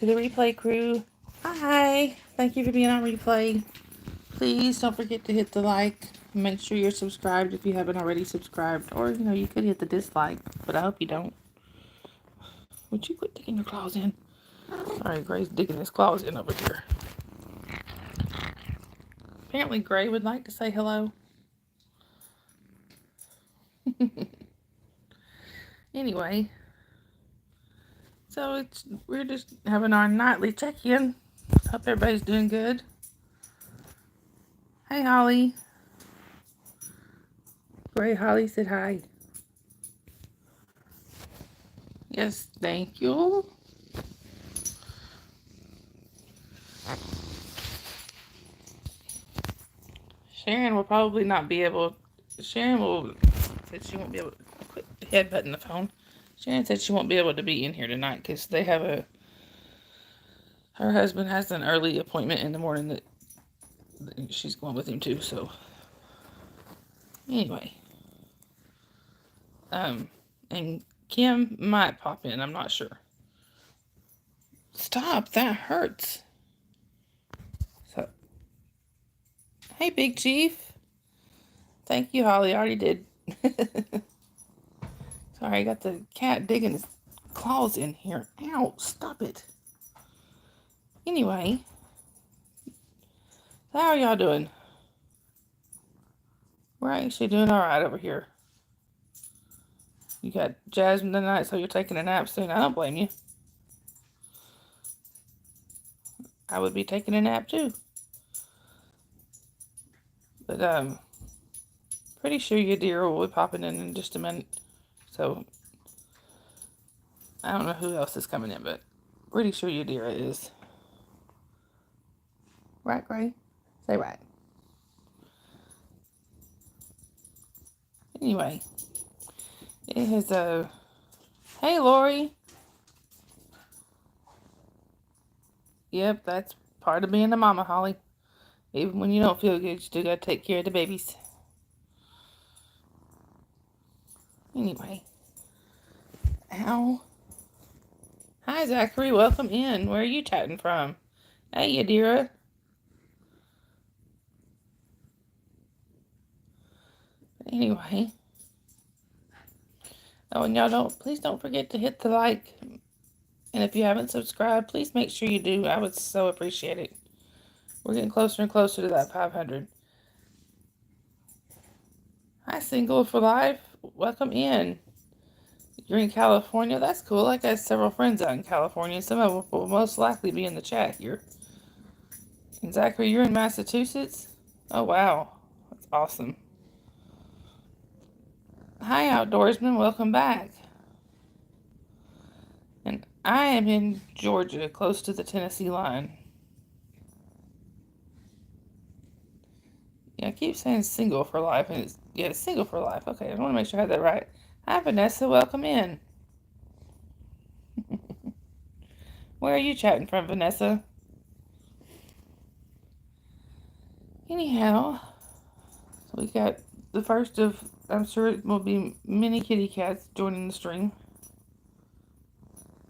To the replay crew, hi. Thank you for being on replay. Please don't forget to hit the like. Make sure you're subscribed if you haven't already subscribed. Or, you could hit the dislike, but I hope you don't. Would you quit digging your claws in? Sorry, Gray's digging his claws in over here. Apparently, Gray would like to say hello. Anyway, so we're just having our nightly check-in. Hope everybody's doing good. Hey, Holly. Gray Holly said hi. Yes, thank you. Sharon will probably not be able. Sharon will said she won't be able to quit headbutting the phone. Sharon said she won't be able to be in here tonight because they have her husband has an early appointment in the morning that she's going with him too. So anyway, and Kim might pop in. I'm not sure. Stop! That hurts. So, hey, Big Chief. Thank you, Holly. I already did. Sorry, I got the cat digging his claws in here. Ow! Stop it. Anyway, how are y'all doing? We're actually doing alright over here. You got Jasmine tonight, so you're taking a nap soon. I don't blame you. I would be taking a nap too. But, pretty sure your deer will be popping in just a minute. So, I don't know who else is coming in, but pretty sure your deer is. Right, Gray? Say right. Anyway, it is a. Hey, Lori. Yep, that's part of being a mama, Holly. Even when you don't feel good, you still gotta take care of the babies. Anyway. Ow. Hi, Zachary. Welcome in. Where are you chatting from? Hey, Yadira. Anyway. Oh, and y'all please don't forget to hit the like. And if you haven't subscribed, please make sure you do. I would so appreciate it. We're getting closer and closer to that 500. Hi, Single for Life. Welcome in. You're in California? That's cool. I got several friends out in California. Some of them will most likely be in the chat here. And Zachary, you're in Massachusetts? Oh, wow. That's awesome. Hi, Outdoorsman. Welcome back. And I am in Georgia, close to the Tennessee line. Yeah, I keep saying single for life, and it's single for life. Okay, I want to make sure I had that right. Hi, Vanessa. Welcome in. Where are you chatting from, Vanessa? Anyhow, so we got the first of, I'm sure it will be many kitty cats joining the stream.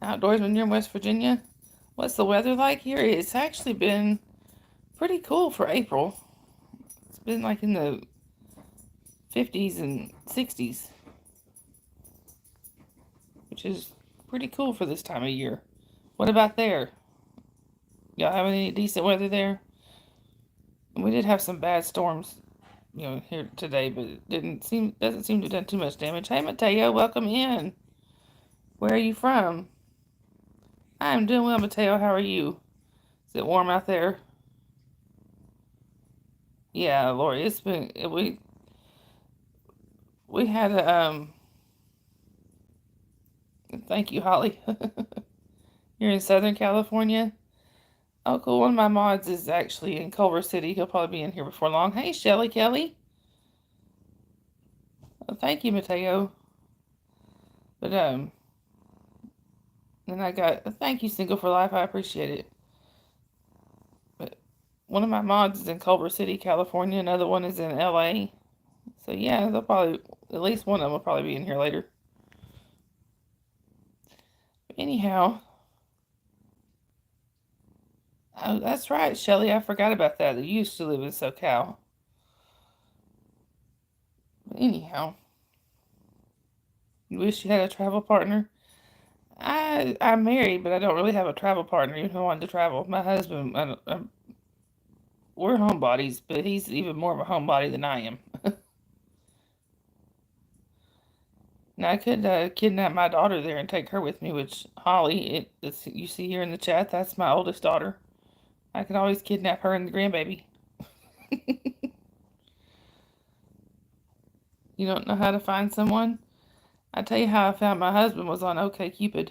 Outdoorsman, you're in West Virginia. What's the weather like here? It's actually been pretty cool for April. It's been like in the 50s and 60s, which is pretty cool for this time of year. What about there? Y'all have any decent weather there? We did have some bad storms, here today, but it doesn't seem to have done too much damage. Hey, Mateo, welcome in. Where are you from? I'm doing well, Mateo. How are you? Is it warm out there? Yeah, Lori, it's been we had a Thank you, Holly. You're in Southern California. Oh, cool. One of my mods is actually in Culver City. He'll probably be in here before long. Hey, Shelly Kelly. Oh, thank you, Mateo. But then I got thank you, Single for Life. I appreciate it. But one of my mods is in Culver City, California. Another one is in LA. So yeah, they'll probably at least one of them will probably be in here later. But anyhow, Oh, that's right, Shelley. I forgot about that. You used to live in SoCal. Anyhow, you wish you had a travel partner. I'm married, but I don't really have a travel partner. Even if I wanted to travel, my husband, we're homebodies, but he's even more of a homebody than I am. Now I could kidnap my daughter there and take her with me, which Holly, it's you see here in the chat, that's my oldest daughter. I can always kidnap her and the grandbaby. You don't know how to find someone? I tell you how I found my husband was on OkCupid.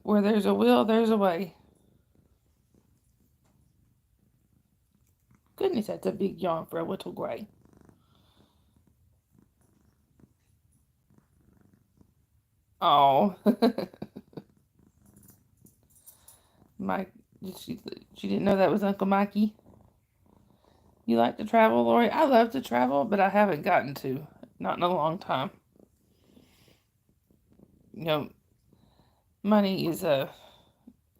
Where there's a will, there's a way. Goodness, that's a big yawn for a little gray. Oh, Mike, she didn't know that was Uncle Mikey. You like to travel, Lori? I love to travel, but I haven't gotten to. Not in a long time. You know, money is an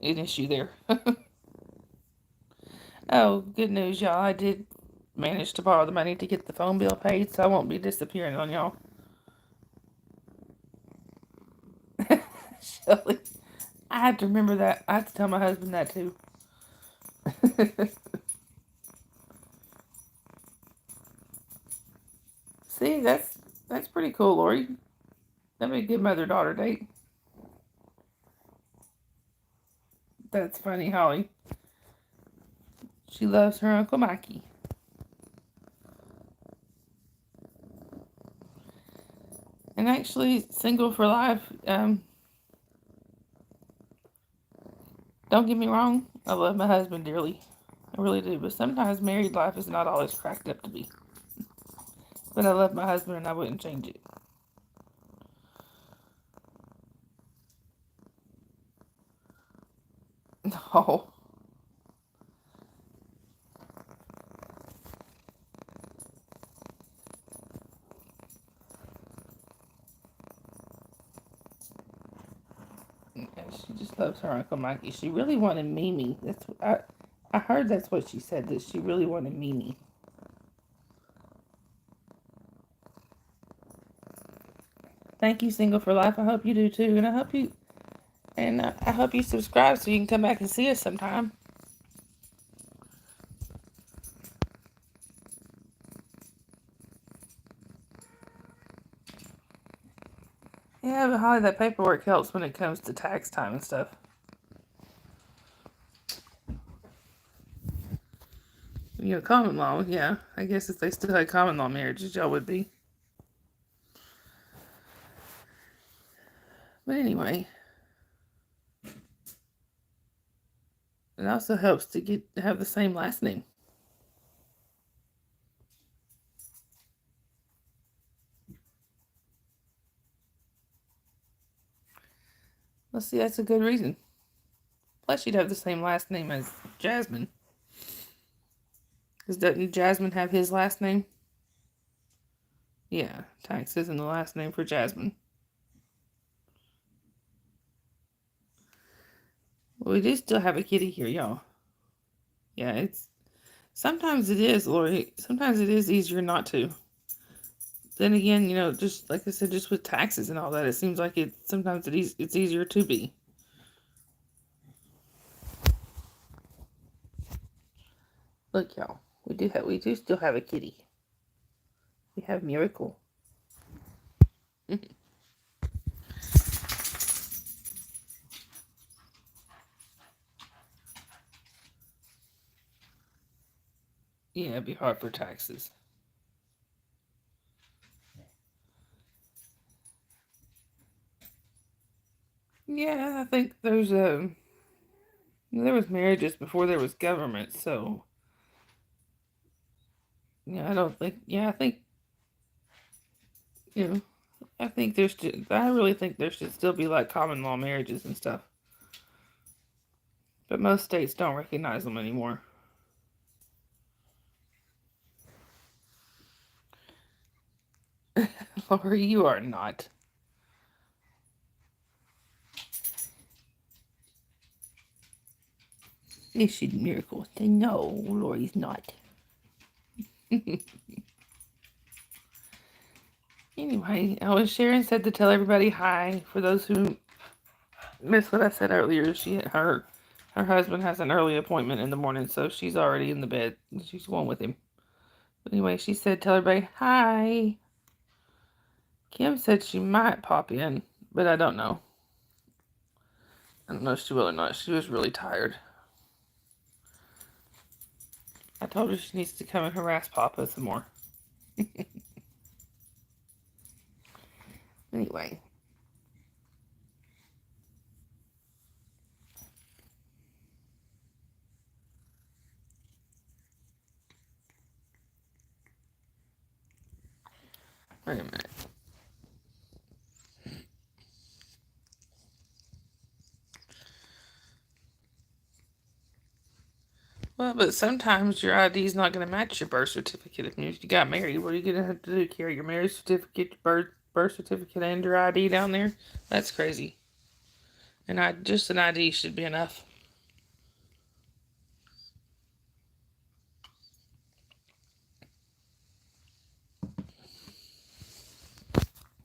issue there. Oh, good news, y'all. I did manage to borrow the money to get the phone bill paid, so I won't be disappearing on y'all. Shelly, I have to remember that. I have to tell my husband that too. See, that's pretty cool, Lori. That'd be a good mother-daughter date. That's funny, Holly. She loves her Uncle Mikey. And actually, single for life, don't get me wrong, I love my husband dearly. I really do. But sometimes married life is not always cracked up to be. But I love my husband and I wouldn't change it. No. Yeah, she just loves her Uncle Mikey. She really wanted Mimi. I heard that's what she said, that she really wanted Mimi. Thank you, Single for Life. I hope you do too. I hope you subscribe so you can come back and see us sometime. Yeah, but Holly, that paperwork helps when it comes to tax time and stuff. Common law, yeah. I guess if they still had common law marriages, y'all would be. But anyway, it also helps to have the same last name. Let's see, that's a good reason. Plus, you'd have the same last name as Jasmine. Because doesn't Jasmine have his last name? Yeah, Tax isn't the last name for Jasmine. Well, we do still have a kitty here, y'all. Yeah, sometimes it is, Lori. Sometimes it is easier not to. Then again, just like I said, just with taxes and all that, it seems like sometimes it's easier to be. Look, y'all, we do still have a kitty. We have Miracle. Yeah, it'd be hard for taxes. Yeah, I think there was marriages before there was government, so yeah, I don't think. Yeah, I think you know, I really think there should still be like common law marriages and stuff, but most states don't recognize them anymore. Lori, you are not. Is she Miracle? No, Lori's not. Anyway, Sharon said to tell everybody hi. For those who missed what I said earlier, her husband has an early appointment in the morning, so she's already in the bed. She's going with him. But anyway, she said tell everybody hi. Kim said she might pop in, but I don't know. I don't know if she will or not. She was really tired. I told her she needs to come and harass Papa some more. Anyway. Wait a minute. Well, but sometimes your ID is not going to match your birth certificate. If you got married, what are you going to have to do? Carry your marriage certificate, your birth certificate, and your ID down there? That's crazy. And just an ID should be enough.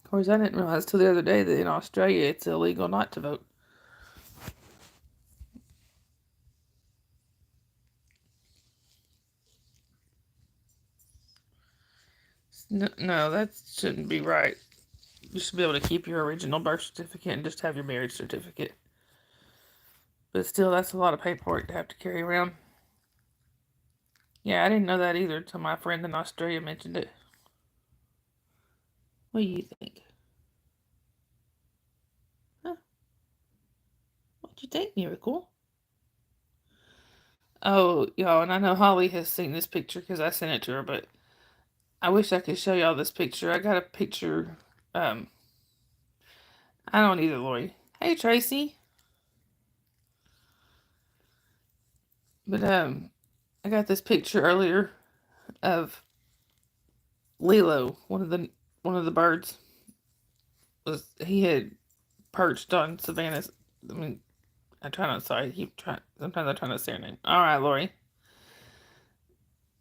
Of course, I didn't realize till the other day that in Australia it's illegal not to vote. No, that shouldn't be right. You should be able to keep your original birth certificate and just have your marriage certificate. But still, that's a lot of paperwork to have to carry around. Yeah, I didn't know that either until my friend in Australia mentioned it. What do you think? Huh? What'd you think, Miracle? Oh, y'all, and I know Holly has seen this picture because I sent it to her, but I wish I could show y'all this picture. I got a picture. I don't either, Lori. Hey, Tracy. But I got this picture earlier of Lilo, one of the birds. He had perched on Savannah's. I mean, I try not. Sorry, I keep trying. Sometimes I try not to say her name. All right, Lori.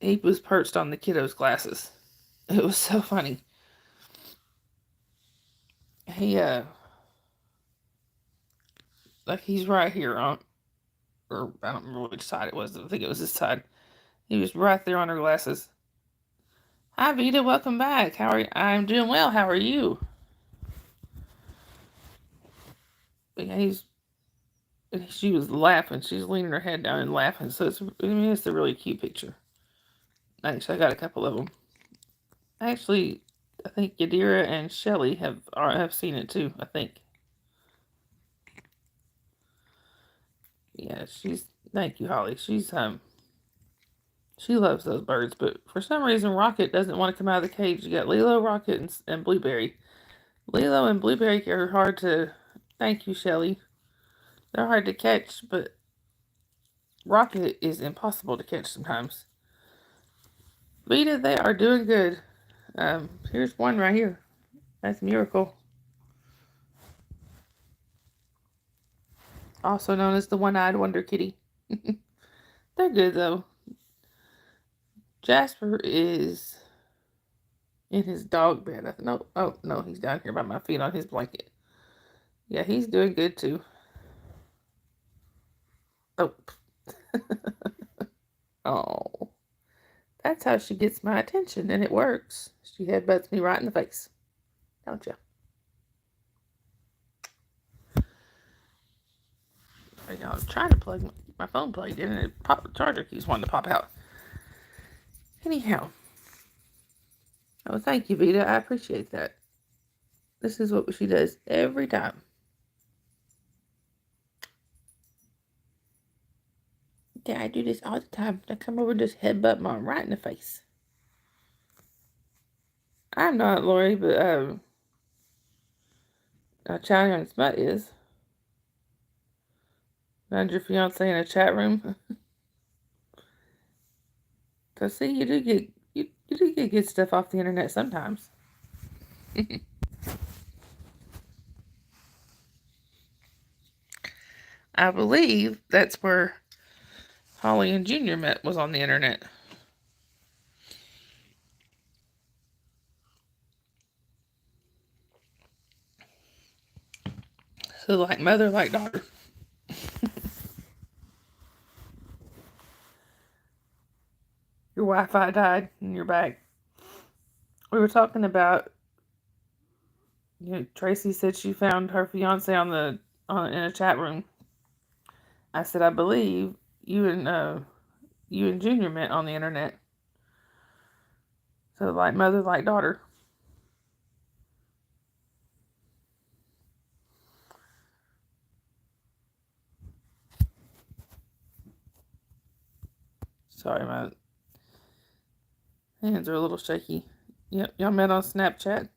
He was perched on the kiddo's glasses. It was so funny. He like he's right here on, or I don't remember which side it was. I think it was this side. He was right there on her glasses. Hi, Vita. Welcome back. How are you? I'm doing well. How are you? But yeah, she was laughing. She's leaning her head down and laughing. So it's a really cute picture. Actually, I got a couple of them. Actually, I think Yadira and Shelly have seen it too. I think. Yeah, Thank you, Holly. She loves those birds, but for some reason, Rocket doesn't want to come out of the cage. You got Lilo, Rocket, and Blueberry. Lilo and Blueberry are hard to. Thank you, Shelly. They're hard to catch, but Rocket is impossible to catch sometimes. Vita, they are doing good. Here's one right here. That's Miracle. Also known as the one-eyed Wonder Kitty. They're good though. Jasper is in his dog bed. No, oh no, he's down here by my feet on his blanket. Yeah, he's doing good too. Oh. Oh. That's how she gets my attention, and it works. She headbutts me right in the face. Don't you? I'm trying to plug my phone plugged in, and the charger keeps wanting to pop out. Anyhow. Oh, thank you, Vita. I appreciate that. This is what she does every time. Yeah, I do this all the time. I come over and just headbutt Mom right in the face. I'm not, Lori, but Charlie on Smut is. Found your fiance in a chat room. So see, you do get good stuff off the internet sometimes. I believe that's where Holly and Junior met was on the internet. So like mother, like daughter. Your Wi-Fi died and you're back. We were talking about, Tracy said she found her fiance in a chat room. I said I believe you and Junior met on the internet. So like mother, like daughter. Sorry, my hands are a little shaky. Yep, y'all met on Snapchat.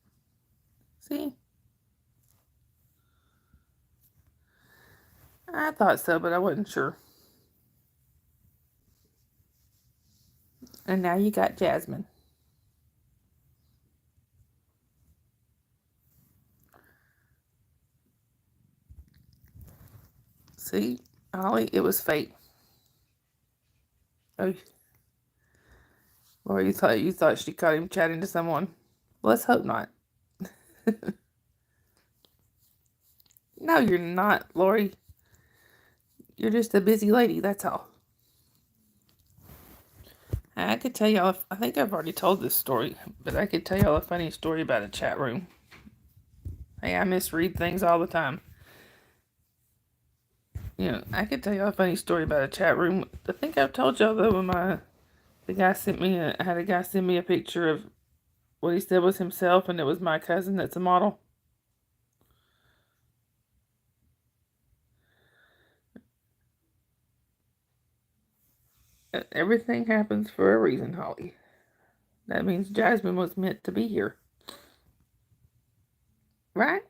See? I thought so, but I wasn't sure. And now you got Jasmine. See? Holly, it was fate. Oh, or you thought she caught him chatting to someone. Let's hope not. No, you're not, Lori. You're just a busy lady, that's all. I could tell y'all, I think I've already told this story, but I could tell y'all a funny story about a chat room. Hey, I misread things all the time. I could tell y'all a funny story about a chat room. I think I've told y'all though when the guy I had a guy send me a picture of what he said was himself, and it was my cousin that's a model. Everything happens for a reason, Holly. That means Jasmine was meant to be here. Right?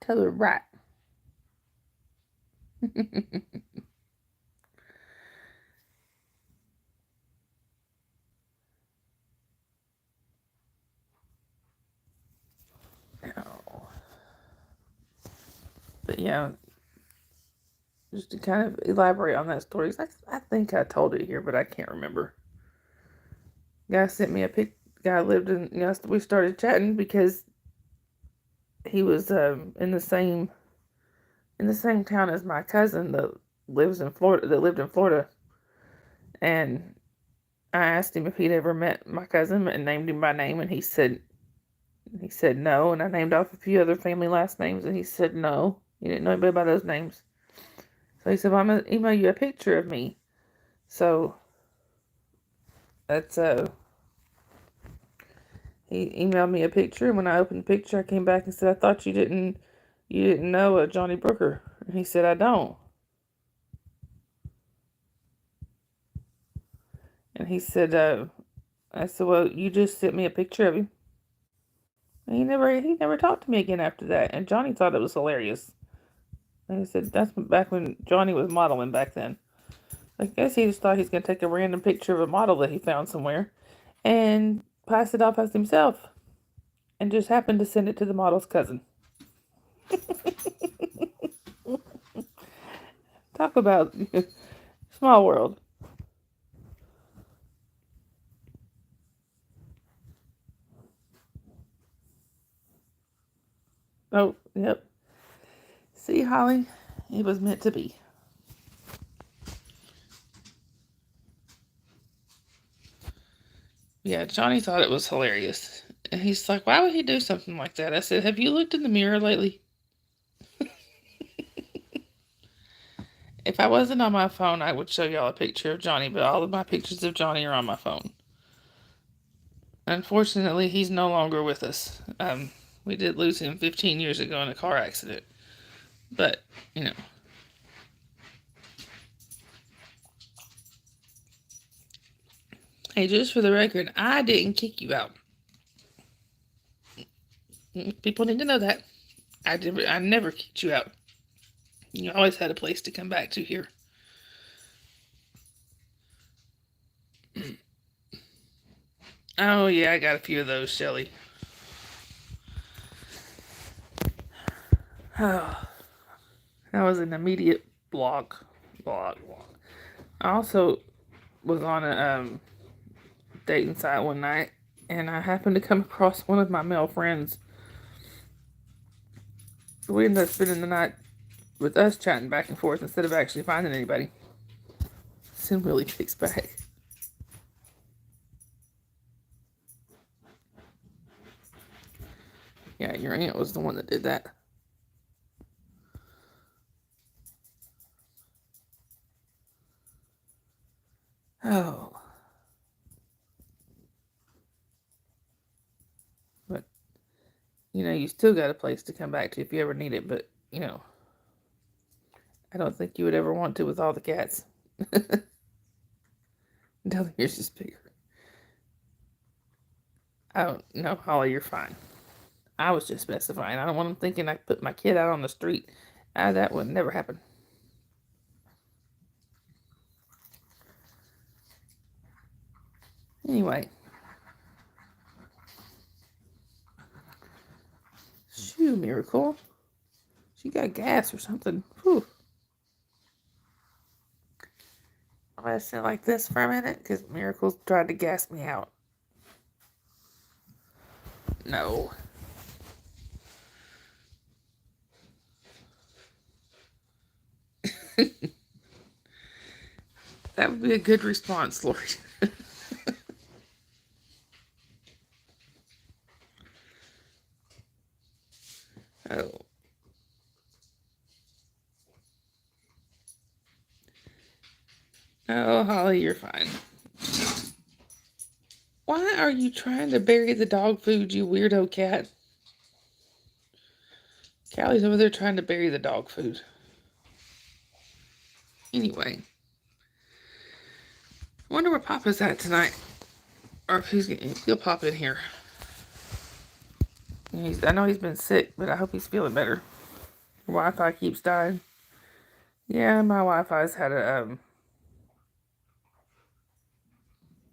Tell her right. Oh. But yeah, just to kind of elaborate on that story, I think I told it here, but I can't remember. Guy sent me a pic. Guy lived in. We started chatting because he was in the same town as my cousin that lives in Florida. That lived in Florida, and I asked him if he'd ever met my cousin and named him by name, and he said no. And I named off a few other family last names, and he said no. He didn't know anybody by those names. So he said, "Well, I'm gonna email you a picture of me." So that's he emailed me a picture, and when I opened the picture, I came back and said, "I thought you didn't know Johnny Brooker." And he said, "I don't." And he said, I said, "Well, you just sent me a picture of him." And he never talked to me again after that. And Johnny thought it was hilarious. And he said, "That's back when Johnny was modeling back then." I guess he just thought he's gonna take a random picture of a model that he found somewhere and pass it off as himself, and just happened to send it to the model's cousin. Talk about small world. Oh, yep. See, Holly, it was meant to be. Yeah, Johnny thought it was hilarious. And he's like, "Why would he do something like that?" I said, "Have you looked in the mirror lately?" If I wasn't on my phone, I would show y'all a picture of Johnny, but all of my pictures of Johnny are on my phone. Unfortunately, he's no longer with us. We did lose him 15 years ago in a car accident. But, you know. Hey, just for the record, I didn't kick you out. People need to know that. I never kicked you out. You always had a place to come back to here. Oh, yeah, I got a few of those, Shelly. Oh, that was an immediate block. I also was on a dating site one night, and I happened to come across one of my male friends. We ended up spending the night with us chatting back and forth instead of actually finding anybody. Sin really kicks back. Yeah, your aunt was the one that did that. Oh. But, you still got a place to come back to if you ever need it, but, I don't think you would ever want to with all the cats. Down here's just bigger. Oh, no, Holly, you're fine. I was just specifying. I don't want them thinking I put my kid out on the street. That would never happen. Anyway. Shoo, Miracle. She got gas or something. Whew. I'm going to sit like this for a minute because Miracle's tried to gas me out. No. That would be a good response, Lori. Oh. Oh, Holly, you're fine. Why are you trying to bury the dog food, you weirdo cat? Callie's over there trying to bury the dog food. Anyway. I wonder where Papa's at tonight. Or if he'll pop in here. I know he's been sick, but I hope he's feeling better. Wi-Fi keeps dying. Yeah, my Wi-Fi's had a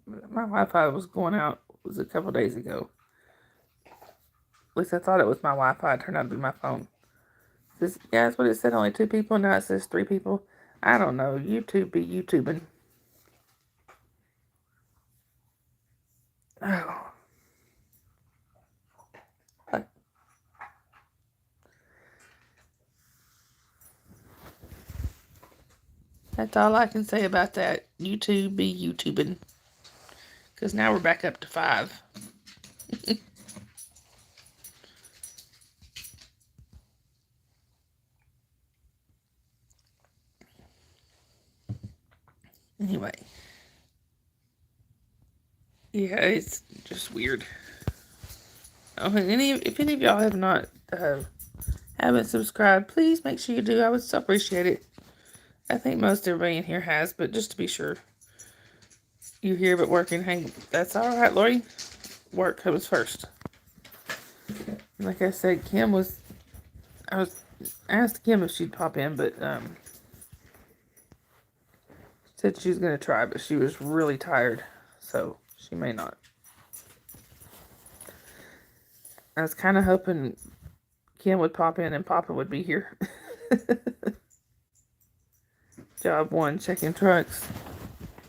my Wi-Fi was going out a couple days ago. At least I thought it was my Wi-Fi. It turned out to be my phone. Yeah, that's what it said. Only 2 people. Now it says 3 people. I don't know. YouTube be YouTubing. Oh. That's all I can say about that. YouTube be YouTubing. Because now we're back up to 5. Anyway. Yeah, it's just weird. Oh, and if any of y'all have not haven't subscribed, please make sure you do. I would so appreciate it. I think most everybody in here has, but just to be sure. You here but working, hang. That's all right, Lori. Work comes first. Like I said, I was asked Kim if she'd pop in, but said she was gonna try, but she was really tired, so she may not. I was kind of hoping Kim would pop in and Papa would be here. Job 1, checking trucks.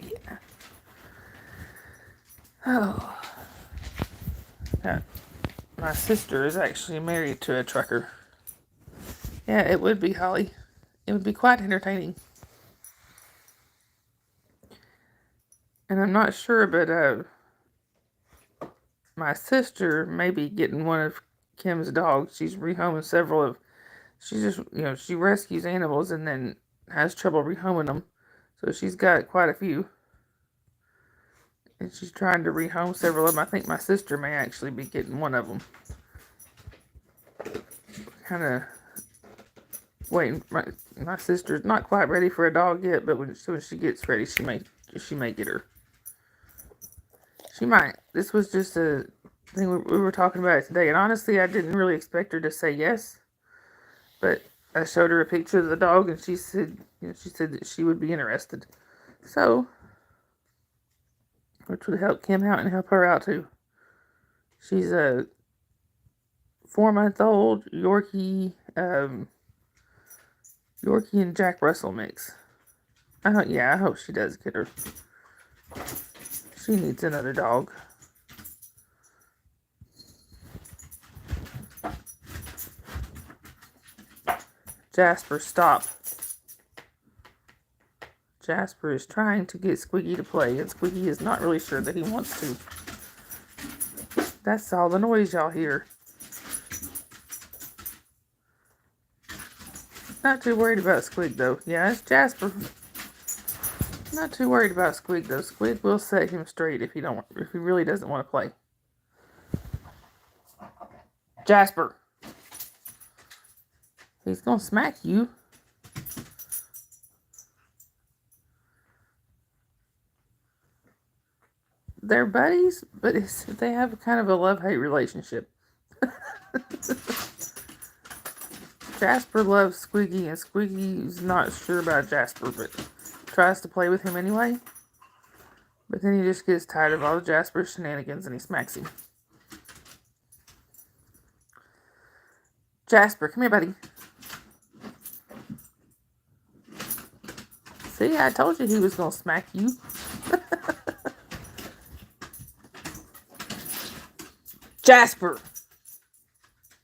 Yeah. Oh. My sister is actually married to a trucker. Yeah, it would be, Holly. It would be quite entertaining. And I'm not sure, but my sister may be getting one of Kim's dogs. She's rehoming several of. She just, she rescues animals and then has trouble rehoming them. So she's got quite a few. And she's trying to rehome several of them. I think my sister may actually be getting one of them. Kind of waiting. My sister's not quite ready for a dog yet, but when she gets ready, she may get her. She might. This was just a thing we were talking about it today, and honestly, I didn't really expect her to say yes. But I showed her a picture of the dog, and she said, that she would be interested. So, which would help Kim out and help her out too. She's a 4-month-old Yorkie and Jack Russell mix. Yeah, I hope she does get her. She needs another dog. Jasper, stop. Jasper is trying to get Squeaky to play, and Squeaky is not really sure that he wants to. That's all the noise y'all hear. Not too worried about Squeak, though. Yeah, it's Jasper. Not too worried about Squeak, though. Squeak will set him straight if he really doesn't want to play. Jasper. He's gonna smack you. They're buddies, but they have kind of a love-hate relationship. Jasper loves Squeaky, and Squeaky's not sure about Jasper, but tries to play with him anyway. But then he just gets tired of all of Jasper's shenanigans and he smacks him. Jasper, come here, buddy. See, I told you he was going to smack you. Jasper!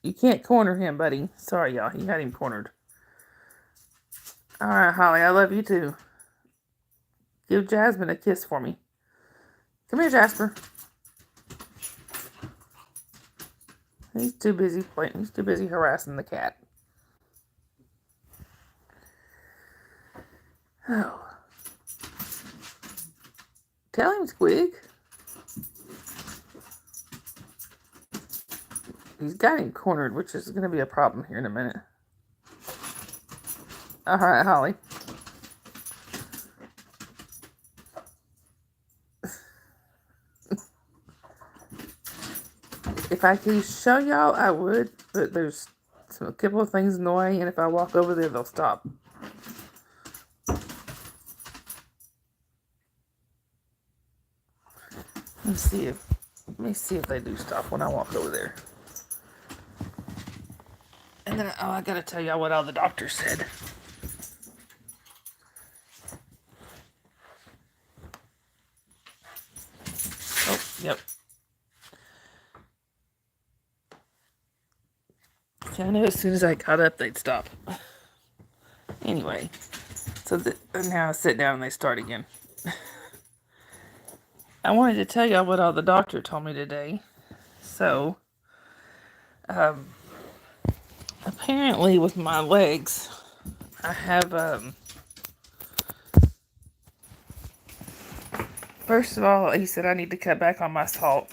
You can't corner him, buddy. Sorry, y'all. He had him cornered. Alright, Holly, I love you too. Give Jasmine a kiss for me. Come here, Jasper. He's too busy playing. He's too busy harassing the cat. Oh. Tell him, Squig. He's got him cornered, which is going to be a problem here in a minute. Alright, Holly. If I could show y'all, I would, but there's a couple of things in the way, and if I walk over there, they'll stop. Let me see if they do stop when I walk over there. And then, I gotta tell y'all what all the doctors said. Oh, yep. I knew as soon as I caught up, they'd stop. Anyway, so now I sit down and they start again. I wanted to tell y'all what all the doctor told me today. So, apparently with my legs, I have, first of all, he said I need to cut back on my salt.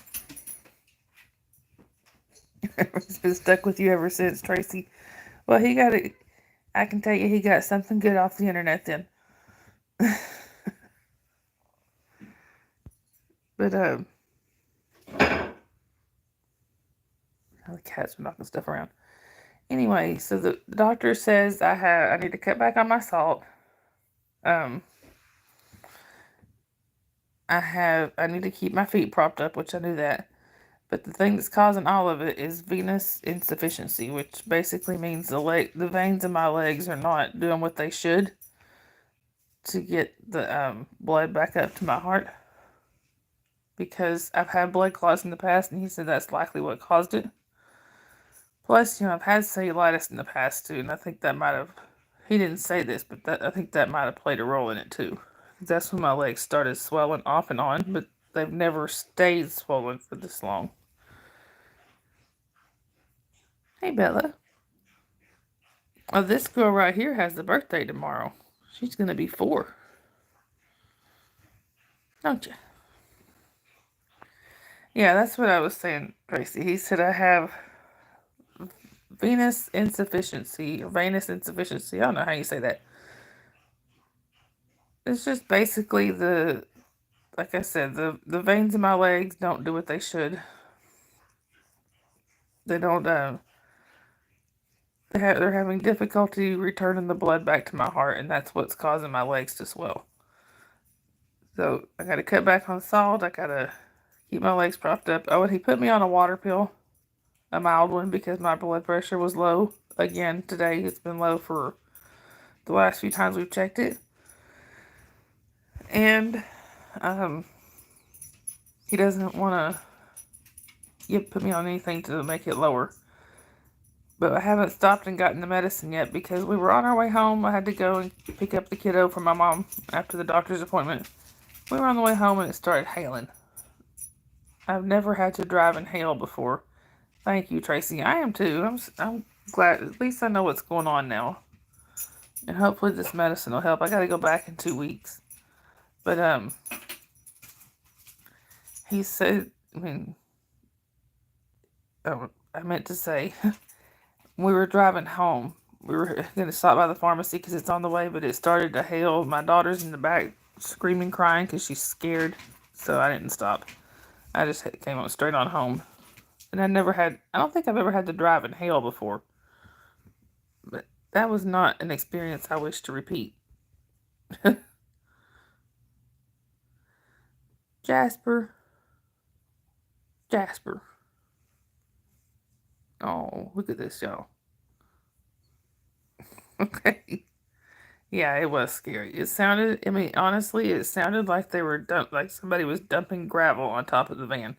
It's been stuck with you ever since, Tracy. Well, I can tell you he got something good off the internet then. But, the cats are knocking stuff around. Anyway, so the doctor says I need to cut back on my salt. I need to keep my feet propped up, which I knew that. But the thing that's causing all of it is venous insufficiency, which basically means the veins in my legs are not doing what they should to get the blood back up to my heart. Because I've had blood clots in the past, and he said that's likely what caused it. Plus, I've had cellulitis in the past too, and I think that might have. He didn't say this, but I think that might have played a role in it too. That's when my legs started swelling off and on, but they've never stayed swollen for this long. Hey, Bella. Oh, this girl right here has the birthday tomorrow. She's going to be 4. Don't you? Yeah, that's what I was saying, Tracy. He said I have venous insufficiency. I don't know how you say that. It's just basically like I said, the veins in my legs don't do what they should. They don't, they're having difficulty returning the blood back to my heart, and that's what's causing my legs to swell. So I got to cut back on salt. I got to keep my legs propped up. Oh, and he put me on a water pill, a mild one, because my blood pressure was low. Again, today it's been low for the last few times we've checked it. And um, he doesn't want to put me on anything to make it lower. But I haven't stopped and gotten the medicine yet because we were on our way home. I had to go and pick up the kiddo from my mom after the doctor's appointment. We were on the way home and it started hailing. I've never had to drive in hail before. Thank you, Tracy. I am too. I'm glad. At least I know what's going on now. And hopefully this medicine will help. I got to go back in 2 weeks. But he said, I meant to say, we were driving home. We were going to stop by the pharmacy because it's on the way, but it started to hail. My daughter's in the back screaming, crying because she's scared. So I didn't stop. I just came on straight on home. And I don't think I've ever had to drive in hail before. But that was not an experience I wish to repeat. Jasper. Oh, look at this, y'all. Okay. Yeah, it was scary. Honestly, it sounded like like somebody was dumping gravel on top of the van.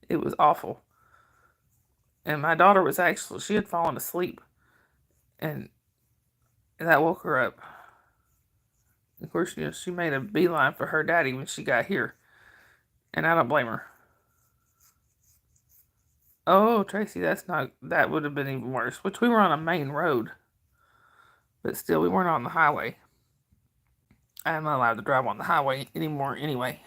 It was awful. And my daughter she had fallen asleep, and that woke her up. Of course, she made a beeline for her daddy when she got here, and I don't blame her. Oh, Tracy, that would have been even worse. Which we were on a main road, but still, we weren't on the highway. I'm not allowed to drive on the highway anymore anyway.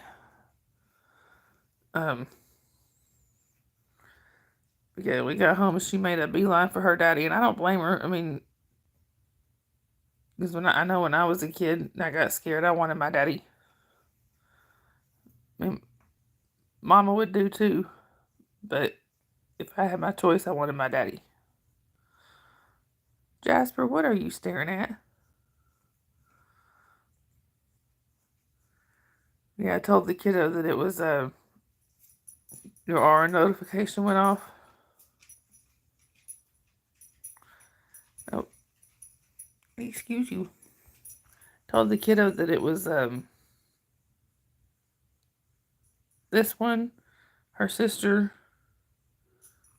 Yeah, we got home and she made a beeline for her daddy, and I don't blame her. Because I know when I was a kid and I got scared, I wanted my daddy. Mama would do too, but if I had my choice, I wanted my daddy. Jasper, what are you staring at? Yeah, I told the kiddo that it was your R notification went off. Oh, excuse you. Told the kiddo that it was this one, her sister.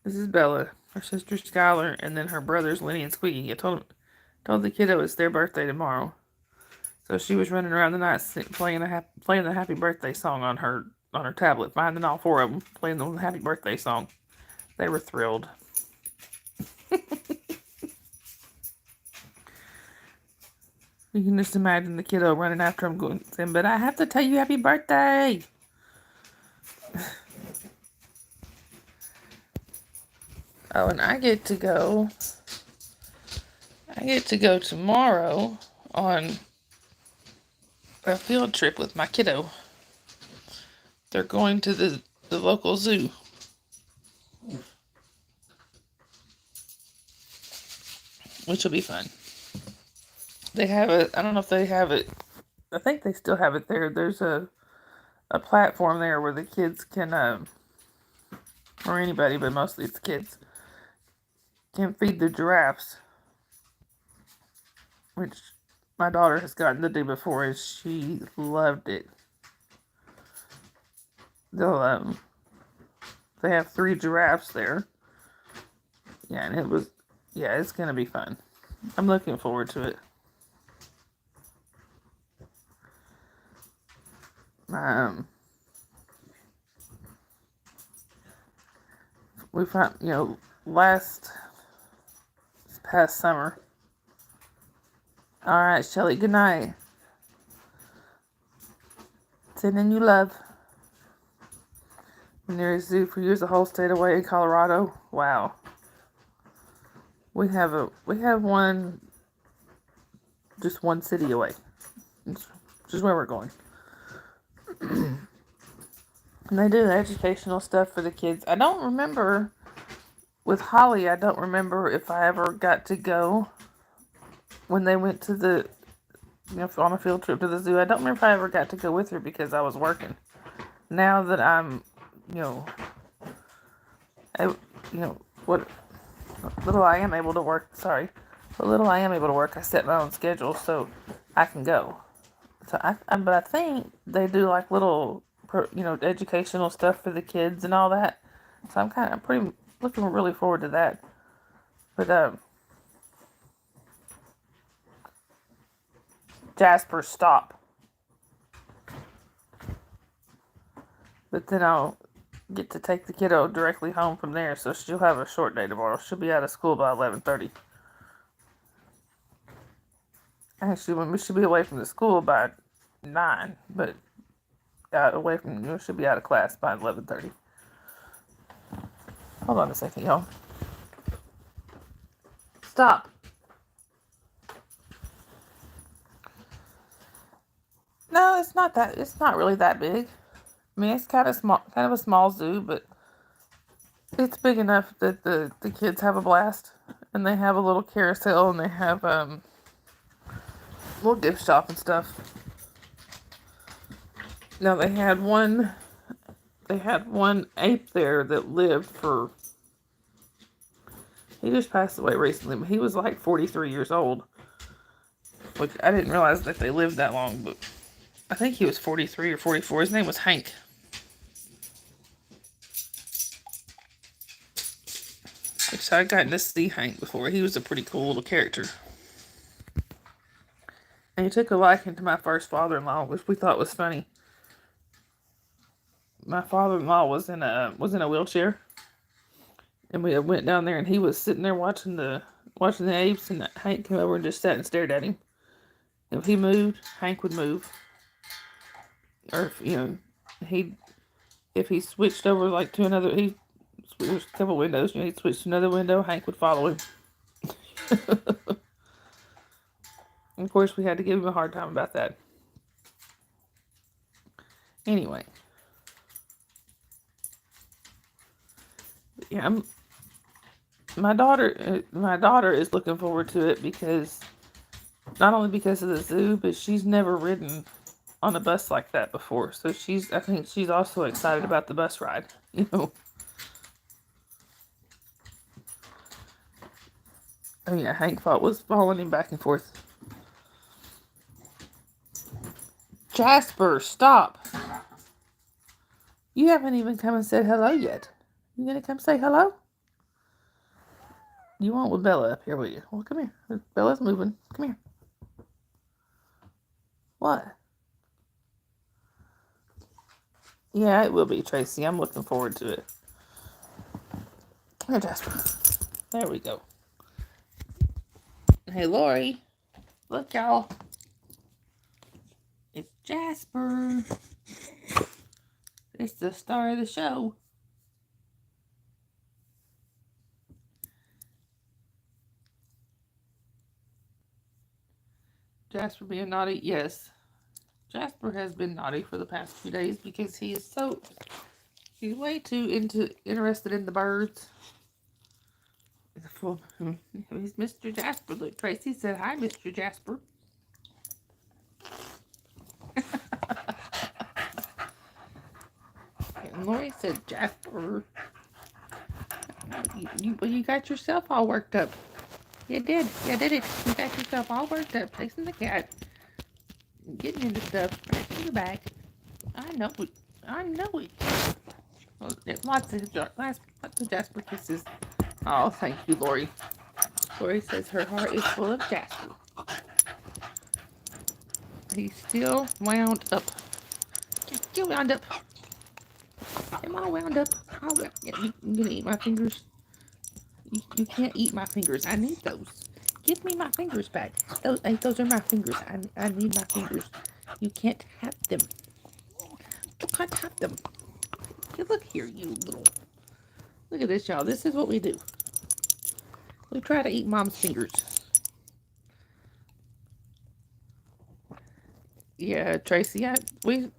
This is Bella, her sister Skylar, and then her brothers Lenny and Squeaky. I told the kiddo it's their birthday tomorrow. So she was running around the night playing the happy birthday song on her tablet, finding all four of them, playing the happy birthday song. They were thrilled. You can just imagine the kiddo running after him saying, "But I have to tell you happy birthday." Oh, and I get to go tomorrow on a field trip with my kiddo. They're going to the local zoo. Which will be fun. They have it. I don't know if they have it. I think they still have it there. There's a platform there where the kids can, or anybody, but mostly it's kids, can feed the giraffes. Which my daughter has gotten to do before, and she loved it. They have 3 giraffes there. Yeah, and it's gonna be fun. I'm looking forward to it. We found, this past summer. All right, Shelly, good night. Sending you love. The nearest zoo for you is a whole state away in Colorado. Wow. We have one, just one city away. It's just where we're going. And they do educational stuff for the kids. I don't remember, with Holly, I don't remember if I ever got to go when they went to on a field trip to the zoo. I don't remember if I ever got to go with her because I was working. Now that I'm, what little I am able to work, I set my own schedule so I can go. So but I think they do like little, educational stuff for the kids and all that. So I'm pretty looking really forward to that. But Jasper, stop. But then I'll get to take the kiddo directly home from there, so she'll have a short day tomorrow. She'll be out of school by 11:30. Actually, we should be away from the school by 9, but away from she'll be out of class by 11:30. Hold on a second, y'all. Stop. No, it's not that. It's not really that big. I mean, it's kind of small, kind of a small zoo, but it's big enough that the kids have a blast, and they have a little carousel, and they have little gift shop and stuff. Now they had one ape there that lived for. He just passed away recently, but he was like 43 years old. Which I didn't realize that they lived that long, but I think he was 43 or 44. His name was Hank. Which I'd gotten to see Hank before. He was a pretty cool little character. And he took a liking to my first father-in-law, which we thought was funny. My father-in-law was in a wheelchair, and we went down there, and he was sitting there watching the apes, and Hank came over and just sat and stared at him. If he moved, Hank would move, or if he switched over like to another, there's a couple windows, he'd switch to another window, Hank would follow him. Of course, we had to give him a hard time about that. Anyway. Yeah, my daughter is looking forward to it because not only because of the zoo, but she's never ridden on a bus like that before. So I think she's also excited about the bus ride, Oh yeah, Hank was following him back and forth. Jasper, stop. You haven't even come and said hello yet. You gonna come say hello? You won't with Bella up here, will you? Well, come here. Bella's moving. Come here. What? Yeah, it will be, Tracy. I'm looking forward to it. Come here, Jasper. There we go. Hey, Lori. Look, y'all. It's Jasper. It's the star of the show. Jasper being naughty? Yes. Jasper has been naughty for the past few days because he's way too interested in the birds. He's Mr. Jasper. Look, Tracy said, "Hi, Mr. Jasper." And Lori said, "Jasper, you got yourself all worked up. You did. You did it. You got yourself all worked up, chasing the cat, getting into stuff, scratching your back. I know it. I know it." Well, lots of Jasper kisses. Oh, thank you, Lori. Lori says her heart is full of Jasper. He's still wound up. Still wound up. I'm all wound up. You gonna eat my fingers? You can't eat my fingers. I need those. Give me my fingers back. Those are my fingers. I need my fingers. You can't have them. You can't have them. Look here, you little. Look at this, y'all. This is what we do. We try to eat Mom's fingers. Yeah, Tracy, we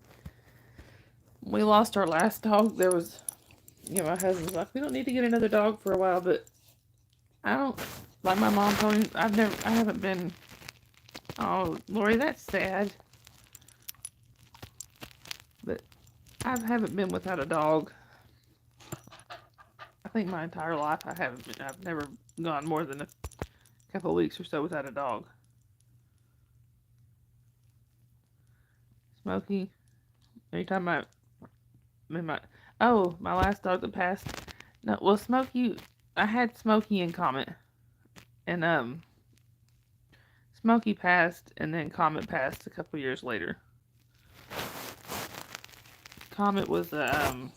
lost our last dog. There was, my husband's like, we don't need to get another dog for a while, but I don't, like my mom told me, I haven't been, oh, Lori, that's sad. But I haven't been without a dog. I think my entire life I've never gone more than a couple of weeks or so without a dog. Smokey. Are you talking about my last dog that passed? No, well, Smokey. I had Smokey and Comet, and Smokey passed, and then Comet passed a couple years later. Comet was a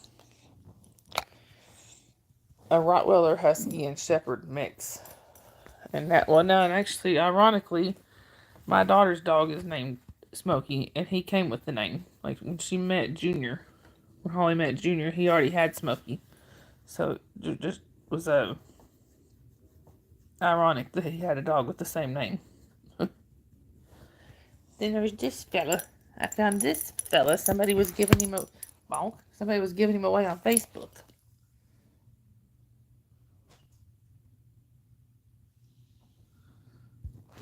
Rottweiler Husky and Shepherd mix. And and actually, ironically, my daughter's dog is named Smokey, and he came with the name. Like, when she met Junior, when Holly met Junior, he already had Smokey. So, just was ironic that he had a dog with the same name. Then there was this fella. I found this fella. Somebody was giving him away on Facebook.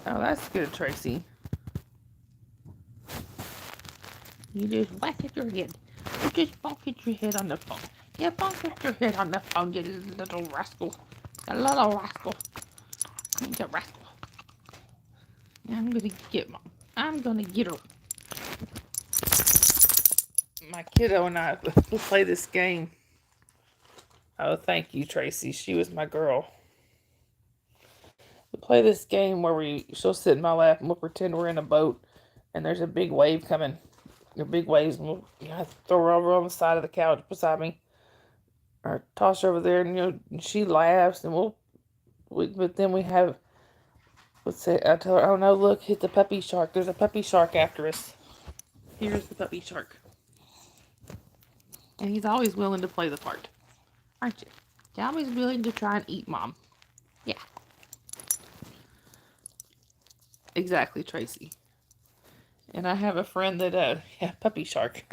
Oh, that's good, Tracy. You just whack at your head. You just bonk at your head on the phone. Yeah, bonk at your head on the phone, you little rascal. A little rascal. He's a rascal. I'm gonna get Mom. I'm gonna get her. My kiddo and I will play this game. Oh, thank you, Tracy. She was my girl. We play this game where she'll sit in my lap and we'll pretend we're in a boat and there's a big wave coming. Big waves, and I throw her over on the side of the couch beside me, or toss her over there, and she laughs, and but then we have, let's say, I tell her, oh no, look, hit the puppy shark. There's a puppy shark after us. Here's the puppy shark, and he's always willing to play the part, aren't you? He's always willing to try and eat Mom. Yeah, exactly, Tracy. And I have a friend that, yeah, puppy shark.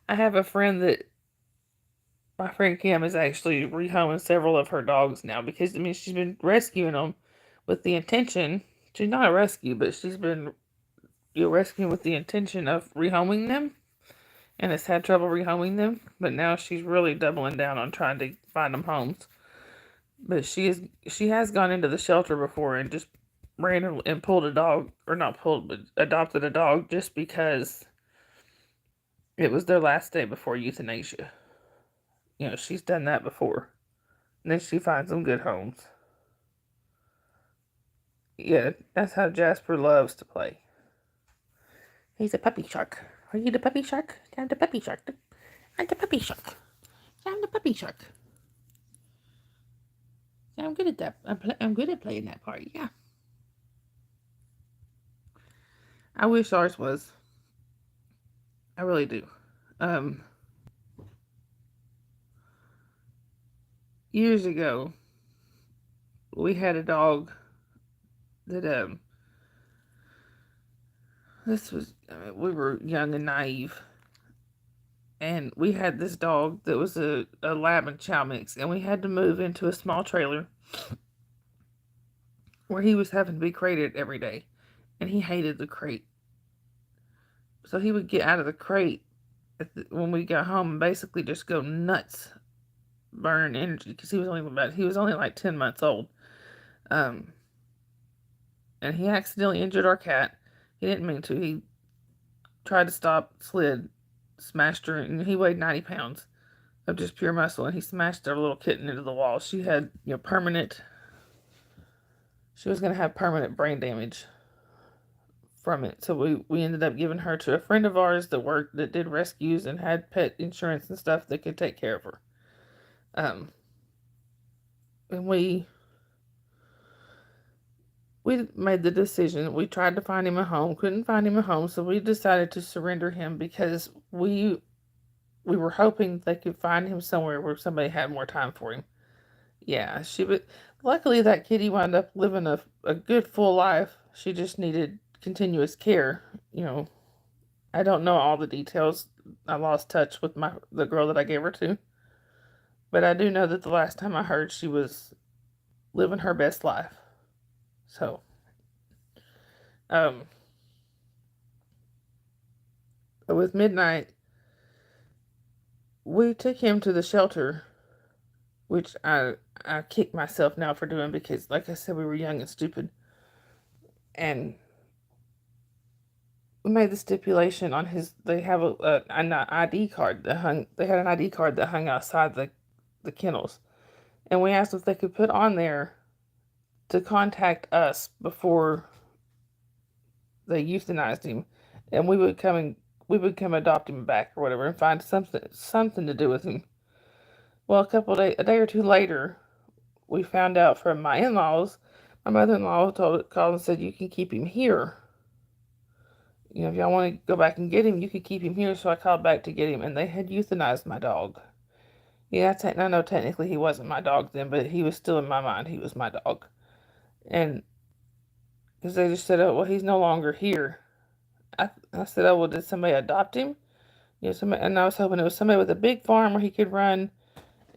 I have a friend that my friend Kim is actually rehoming several of her dogs now because, I mean, she's been rescuing them with the intention. She's not a rescue, but she's been rescuing with the intention of rehoming them, and has had trouble rehoming them. But now she's really doubling down on trying to find them homes. But she has gone into the shelter before and just ran and pulled a dog, or not pulled, but adopted a dog just because it was their last day before euthanasia. She's done that before. And then she finds them good homes. Yeah, that's how Jasper loves to play. He's a puppy shark. Are you the puppy shark? I'm the puppy shark. I'm the puppy shark. I'm the puppy shark. Yeah, I'm good at that. I'm good at playing that part. Yeah. I wish ours was. I really do. Years ago, we had a dog that we were young and naive, and we had this dog that was a lab and chow mix, and we had to move into a small trailer where he was having to be crated every day, and he hated the crate. So he would get out of the crate when we got home and basically just go nuts, burn energy, because he was only like 10 months old. And he accidentally injured our cat. He didn't mean to. He tried to stop, slid, smashed her, and he weighed 90 pounds of just pure muscle, and he smashed our little kitten into the wall. She had, she was going to have permanent brain damage from it. So we ended up giving her to a friend of ours that did rescues and had pet insurance and stuff that could take care of her. And we made the decision. We tried to find him a home, couldn't find him a home, so we decided to surrender him because we were hoping they could find him somewhere where somebody had more time for him. Yeah, but luckily that kitty wound up living a good full life. She just needed continuous care. I don't know all the details. I lost touch with the girl that I gave her to. But I do know that the last time I heard, she was living her best life. So, with Midnight, we took him to the shelter, which I kick myself now for doing because, like I said, we were young and stupid. And made the stipulation on his. They have an ID card that hung. They had an ID card that hung outside the kennels, and we asked if they could put on there to contact us before they euthanized him, and we would come adopt him back or whatever and find something to do with him. Well, a day or two later, we found out from my in-laws. My mother-in-law called and said, "You can keep him here. You know, if y'all want to go back and get him, you could keep him here." So I called back to get him, and they had euthanized my dog. Yeah, I know technically he wasn't my dog then, but he was still in my mind. He was my dog, and because they just said, "Oh, well, he's no longer here." I said, "Oh, well, did somebody adopt him?" You know, somebody, and I was hoping it was somebody with a big farm where he could run.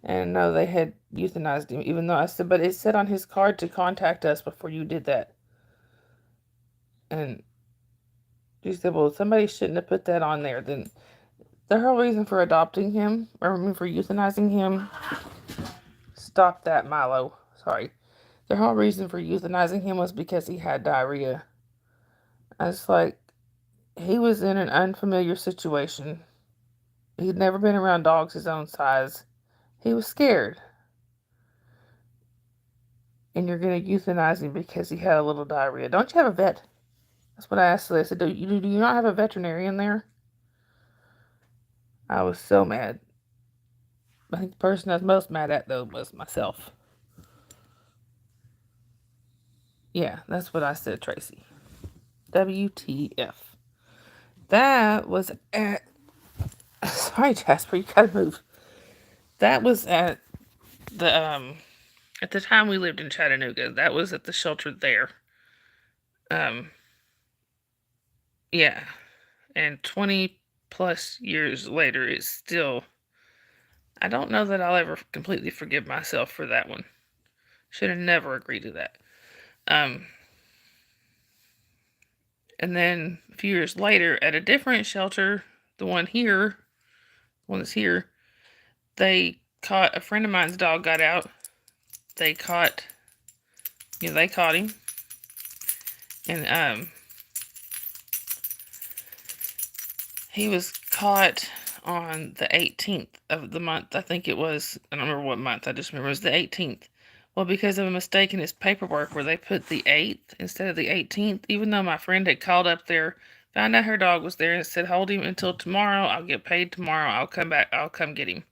And no, they had euthanized him, even though I said, but it said on his card to contact us before you did that. And she said, well, somebody shouldn't have put that on there. Then the whole reason for adopting him, or I mean for euthanizing him, stop that, Milo. Sorry. The whole reason for euthanizing him was because he had diarrhea. I was like, he was in an unfamiliar situation. He'd never been around dogs his own size. He was scared. And you're going to euthanize him because he had a little diarrhea. Don't you have a vet? That's what I asked. I said, do you not have a veterinarian there? I was so mad. I think the person I was most mad at, though, was myself. Yeah, that's what I said, Tracy. WTF. That was at... Sorry, Jasper, you gotta move. That was at the time we lived in Chattanooga. That was at the shelter there. Yeah. And 20 plus years later, it's still... I don't know that I'll ever completely forgive myself for that one. Should have never agreed to that. And then a few years later, at a different shelter, the one that's here, they caught, a friend of mine's dog got out. They caught him. And he was caught on the 18th of the month. I think it was, I don't remember what month, I just remember it was the 18th. Well, because of a mistake in his paperwork where they put the 8th instead of the 18th, even though my friend had called up there, found out her dog was there, and said, hold him until tomorrow, I'll get paid tomorrow, I'll come back, I'll come get him.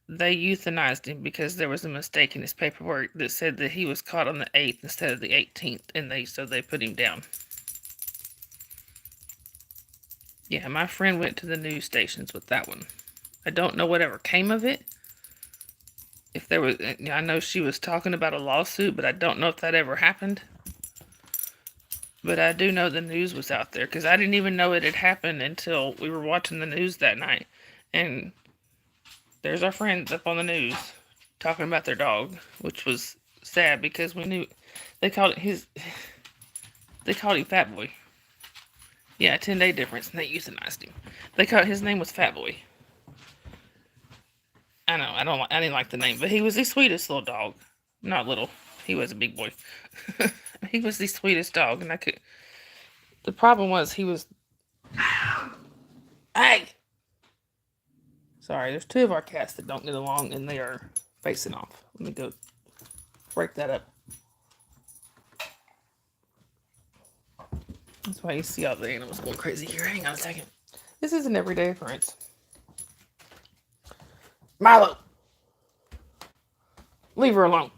They euthanized him because there was a mistake in his paperwork that said that he was caught on the 8th instead of the 18th, and so they put him down. Yeah, my friend went to the news stations with that one. I don't know whatever came of it. If there was, I know she was talking about a lawsuit, but I don't know if that ever happened. But I do know the news was out there, because I didn't even know it had happened until we were watching the news that night. And there's our friends up on the news talking about their dog, which was sad because we knew they called him Fat Boy. Yeah, 10-day difference, and they euthanized him. His name was Fat Boy. I know, I didn't like the name, but he was the sweetest little dog. Not little, he was a big boy. He was the sweetest dog, and the problem was he was... Hey! Sorry, there's two of our cats that don't get along, and they are facing off. Let me go break that up. That's why you see all the animals going crazy here. Hang on a second. This is an everyday occurrence. Milo! Leave her alone.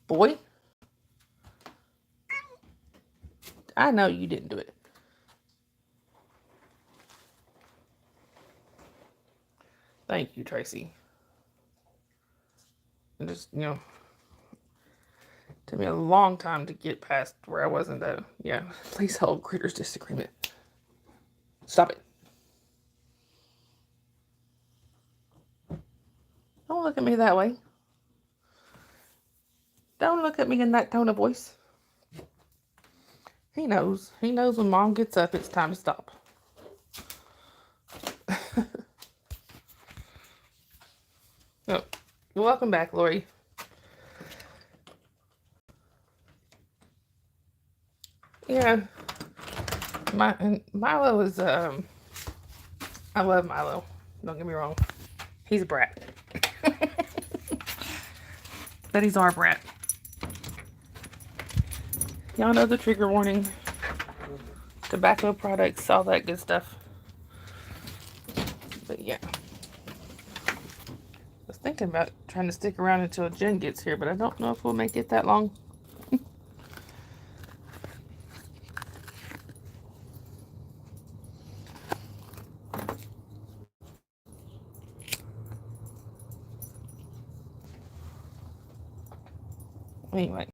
Boy? I know you didn't do it. Thank you, Tracy. And just, took me a long time to get past where I wasn't at. Yeah, please hold Critters Disagreement. Stop it. Don't look at me that way. Don't look at me in that tone of voice. He knows. He knows when Mom gets up, it's time to stop. Oh, welcome back, Lori. Yeah, Milo is I love Milo. Don't get me wrong. He's a brat. But he's our brat. Y'all know the trigger warning. Tobacco products, all that good stuff. But yeah. I was thinking about trying to stick around until Jen gets here, but I don't know if we'll make it that long. Anyway.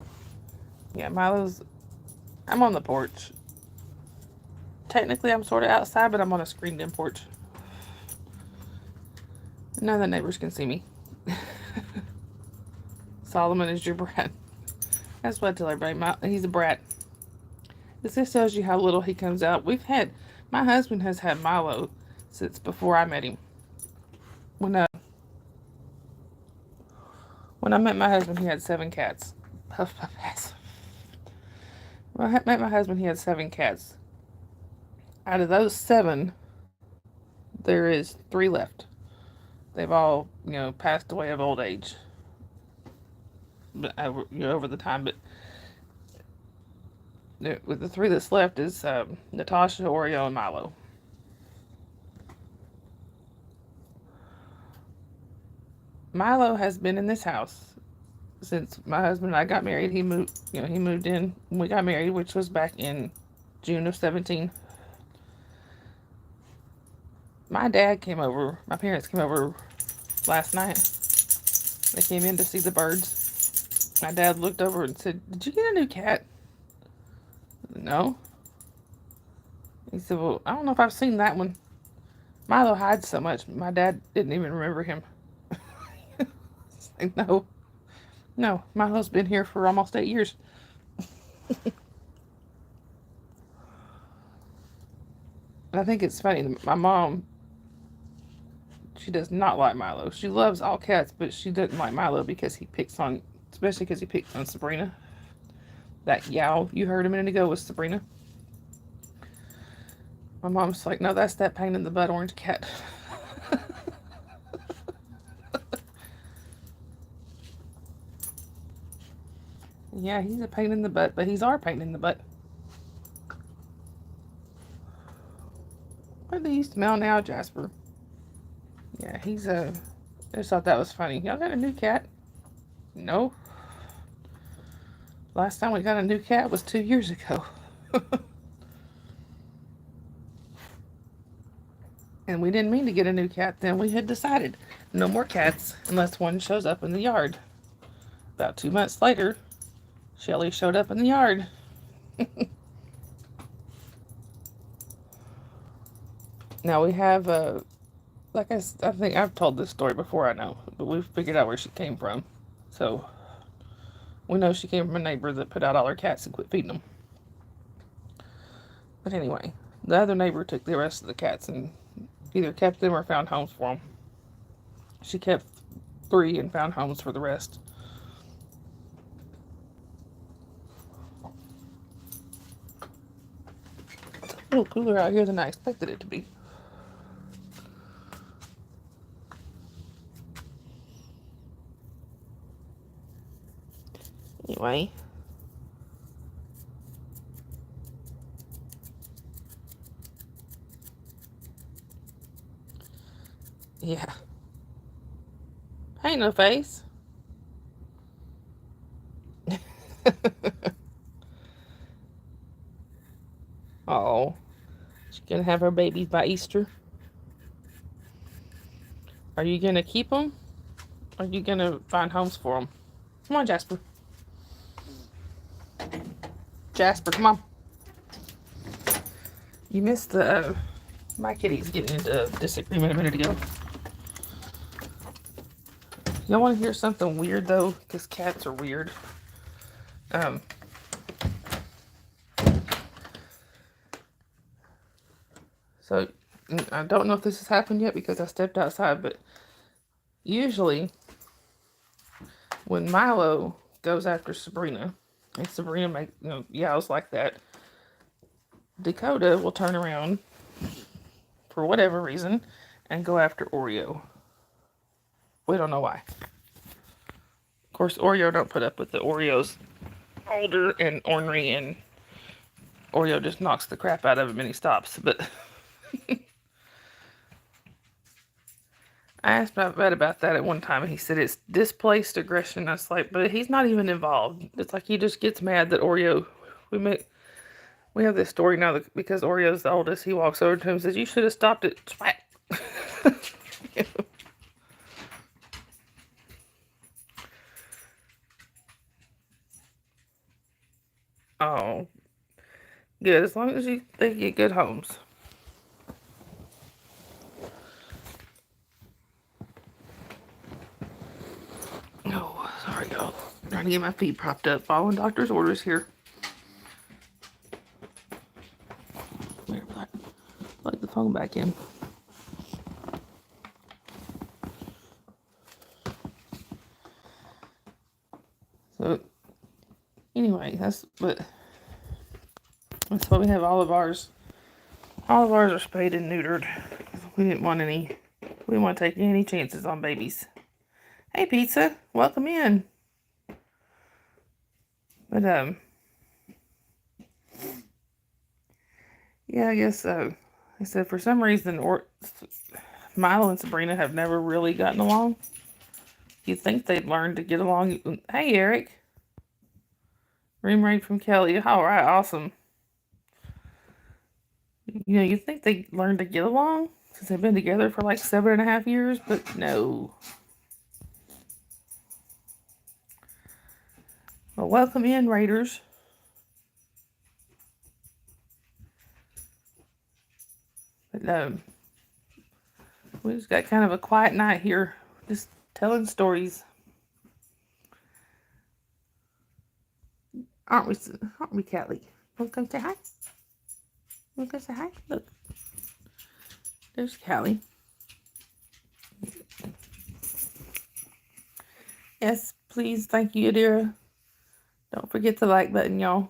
Yeah, I'm on the porch. Technically, I'm sort of outside, but I'm on a screened-in porch. None of the neighbors can see me. Solomon is your brat. That's what I tell everybody. He's a brat. This just tells you how little he comes out. My husband has had Milo since before I met him. When I met my husband, he had 7 cats. Puff, puff, pass. When I met my husband, he had 7 cats. Out of those 7, there is 3 left. They've all, passed away of old age. But over the time. But with the 3 that's left is Natasha, Oreo, and Milo. Milo has been in this house since my husband and I got married. He moved in when we got married, which was back in June of 2017. My parents came over last night. They came in to see the birds. My dad looked over and said, "Did you get a new cat?" No. He said, "Well, I don't know if I've seen that one." Milo hides so much, my dad didn't even remember him. Like, no, Milo's been here for almost 8 years. I think it's funny. My mom, she does not like Milo. She loves all cats, but she doesn't like Milo because especially because he picks on Sabrina. That yowl you heard a minute ago was Sabrina. My mom's like, "No, that's that pain in the butt orange cat." Yeah, he's a pain in the butt, but he's our pain in the butt. What do you smell now, Jasper? Yeah, I just thought that was funny. Y'all got a new cat? No. Last time we got a new cat was 2 years ago. And we didn't mean to get a new cat then. We had decided no more cats unless one shows up in the yard. About 2 months later, Shelly showed up in the yard. Now we have I think I've told this story before, I know, but we've figured out where she came from. So we know she came from a neighbor that put out all her cats and quit feeding them. But anyway, the other neighbor took the rest of the cats and either kept them or found homes for them. She kept 3 and found homes for the rest. It's a little cooler out here than I expected it to be. Anyway. Yeah. Ain't no face. Oh. She's gonna have her babies by Easter. Are you gonna keep them? Or are you gonna find homes for them? Come on, Jasper. Jasper, come on. You missed my kitties getting into a disagreement a minute ago. Y'all want to hear something weird, though? Because cats are weird. So, I don't know if this has happened yet because I stepped outside, but usually when Milo goes after Sabrina, and Sabrina yells like that, Dakota will turn around for whatever reason and go after Oreo. We don't know why. Of course, Oreo don't put up with the Oreo's older and ornery, and Oreo just knocks the crap out of him and he stops. But I asked my vet about that at one time, and he said it's displaced aggression. I was like, but he's not even involved. It's like he just gets mad that Oreo. We have this story now that because Oreo's the oldest, he walks over to him and says, "You should have stopped it." Oh, good. As long as they get good homes. Oh, sorry, y'all. Trying to get my feet propped up, following doctor's orders here. There, plug the phone back in. So, anyway, that's why we have all of ours. All of ours are spayed and neutered. We didn't want any. We didn't want to take any chances on babies. Hey, pizza, welcome in. But yeah, I guess I said for some reason, Milo and Sabrina have never really gotten along. You'd think they'd learn to get along. Hey, Eric. Room rate from Kelly. All right, awesome. You'd think they'd learn to get along since they've been together for like 7.5 years, but no. Well, welcome in, Raiders. But we just got kind of a quiet night here, just telling stories. Aren't we, Kelly? Wanna come say hi? Wanna come say hi? Look, there's Callie. Yes, please, thank you, Adira. Don't forget the like button, y'all.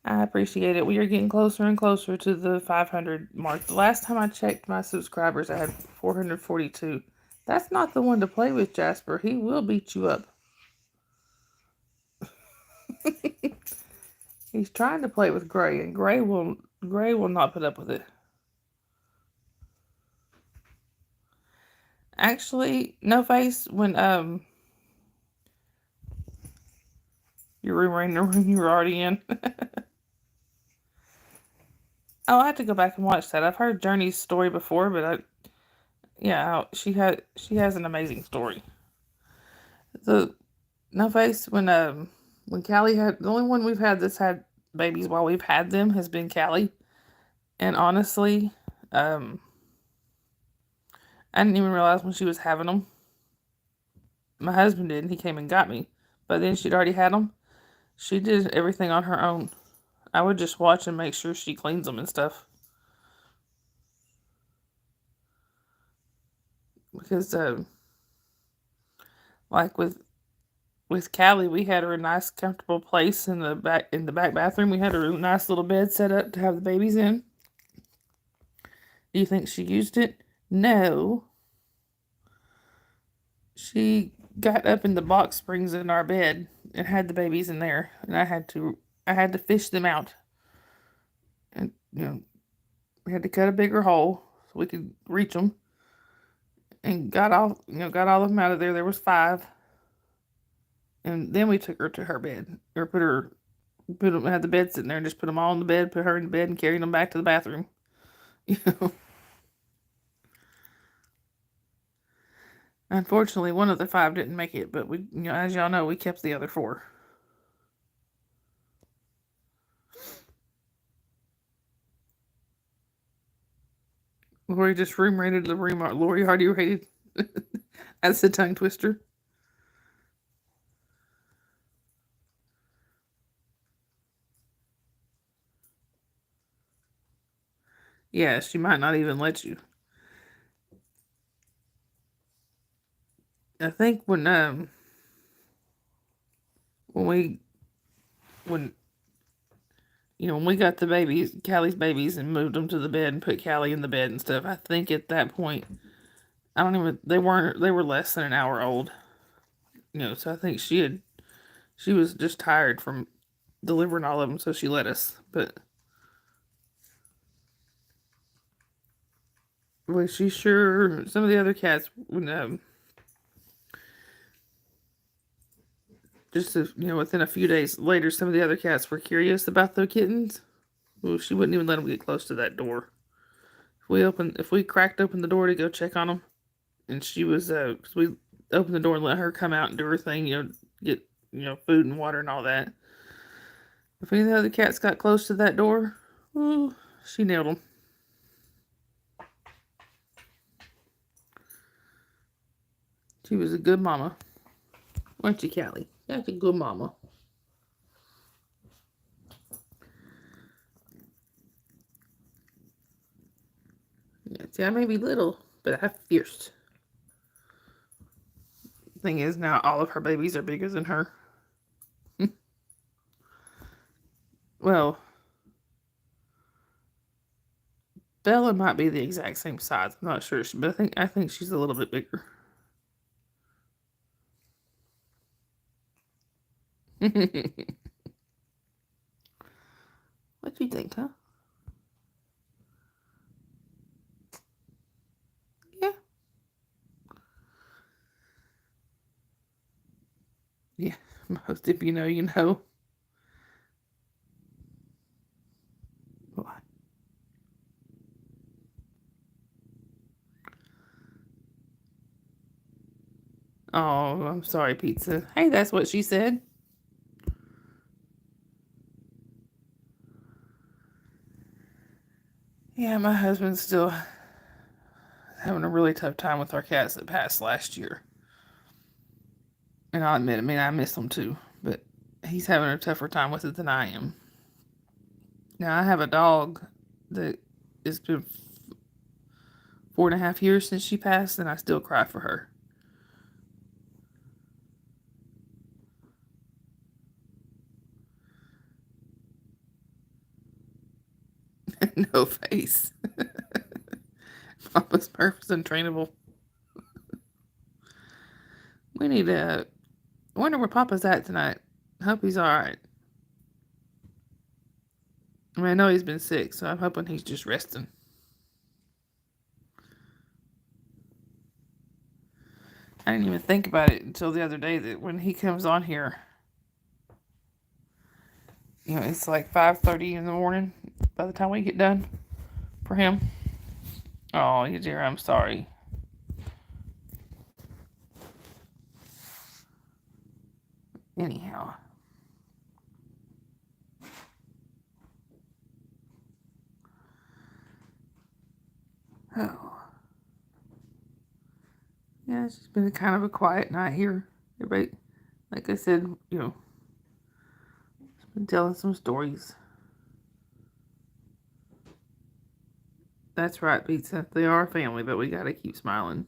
I appreciate it. We are getting closer and closer to the 500 mark. The last time I checked my subscribers, I had 442. That's not the one to play with, Jasper. He will beat you up. He's trying to play with Gray, and Gray will not put up with it. Actually, no face, when your room right in the room you were already in. Oh, I have to go back and watch that. I've heard Journey's story before, but she has an amazing story. No face, when Callie had, the only one we've had that's had babies while we've had them has been Callie, and honestly, I didn't even realize when she was having them. My husband did, and he came and got me, but then she'd already had them. She did everything on her own. I would just watch and make sure she cleans them and stuff. Because, like with Callie, we had her a nice, comfortable place in the back bathroom. We had her a nice little bed set up to have the babies in. Do you think she used it? No. She got up in the box springs in our bed and had the babies in there, and I had to fish them out. And we had to cut a bigger hole so we could reach them, and got all of them out of there. There was 5, and then we took her to her bed, or had the bed sitting there, and just put them all in the bed, put her in the bed, and carried them back to the bathroom. Unfortunately, one of the 5 didn't make it, but we, as y'all know, we kept the other 4. Lori just room rated the room. Lori Hardy rated. That's the tongue twister. Yeah, she might not even let you. I think when when we got the babies, Callie's babies, and moved them to the bed and put Callie in the bed and stuff, I think at that point, I don't even, they were less than an hour old. So I think she was just tired from delivering all of them, so she let us. But was she sure some of the other cats, within a few days later, some of the other cats were curious about the kittens. Well, she wouldn't even let them get close to that door. If we cracked open the door to go check on them, and she was, 'cause we opened the door and let her come out and do her thing, get, food and water and all that. If any of the other cats got close to that door, oh, she nailed them. She was a good mama. Weren't you, Callie? That's a good mama. Yeah, see, I may be little, but I'm fierce. Thing is, now all of her babies are bigger than her. Well, Bella might be the exact same size. I'm not sure, but I think she's a little bit bigger. What do you think, huh? Yeah. Yeah. Most if you know, you know. What? Oh, I'm sorry, Pizza. Hey, that's what she said. Yeah, my husband's still having a really tough time with our cats that passed last year. And I'll admit, I miss them too, but he's having a tougher time with it than I am. Now, I have a dog that it's been 4.5 years since she passed, and I still cry for her. No face. Papa's perfect and trainable. We need to. I wonder where Papa's at tonight. Hope he's alright. I know he's been sick, so I'm hoping he's just resting. I didn't even think about it until the other day that when he comes on here, it's like 5:30 in the morning by the time we get done for him. Oh, you dear, I'm sorry. Anyhow. Oh. Yeah, it's just been kind of a quiet night here. Everybody, like I said, been telling some stories. That's right, Pizza. They are a family, but we gotta keep smiling.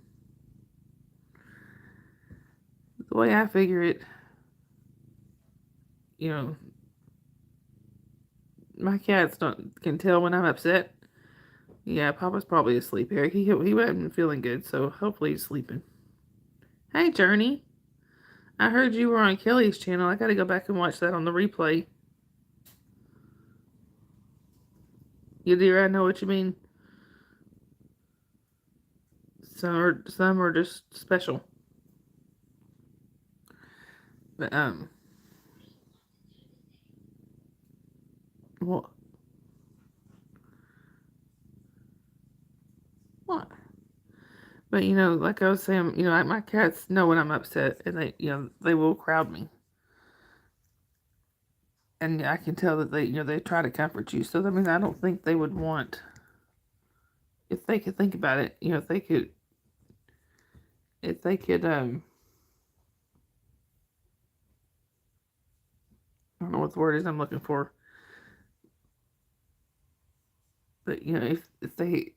The way I figure it, my cats can tell when I'm upset. Yeah, Papa's probably asleep, Eric. He wasn't feeling good, so hopefully he's sleeping. Hey, Journey. I heard you were on Kelly's channel. I gotta go back and watch that on the replay. You dear, I know what you mean. Some are just special. But what? What? But like I was saying, my cats know when I'm upset, and they will crowd me, and I can tell that they try to comfort you. So I don't think they would want, if they could think about it, if they could I don't know what the word is I'm looking for, but if they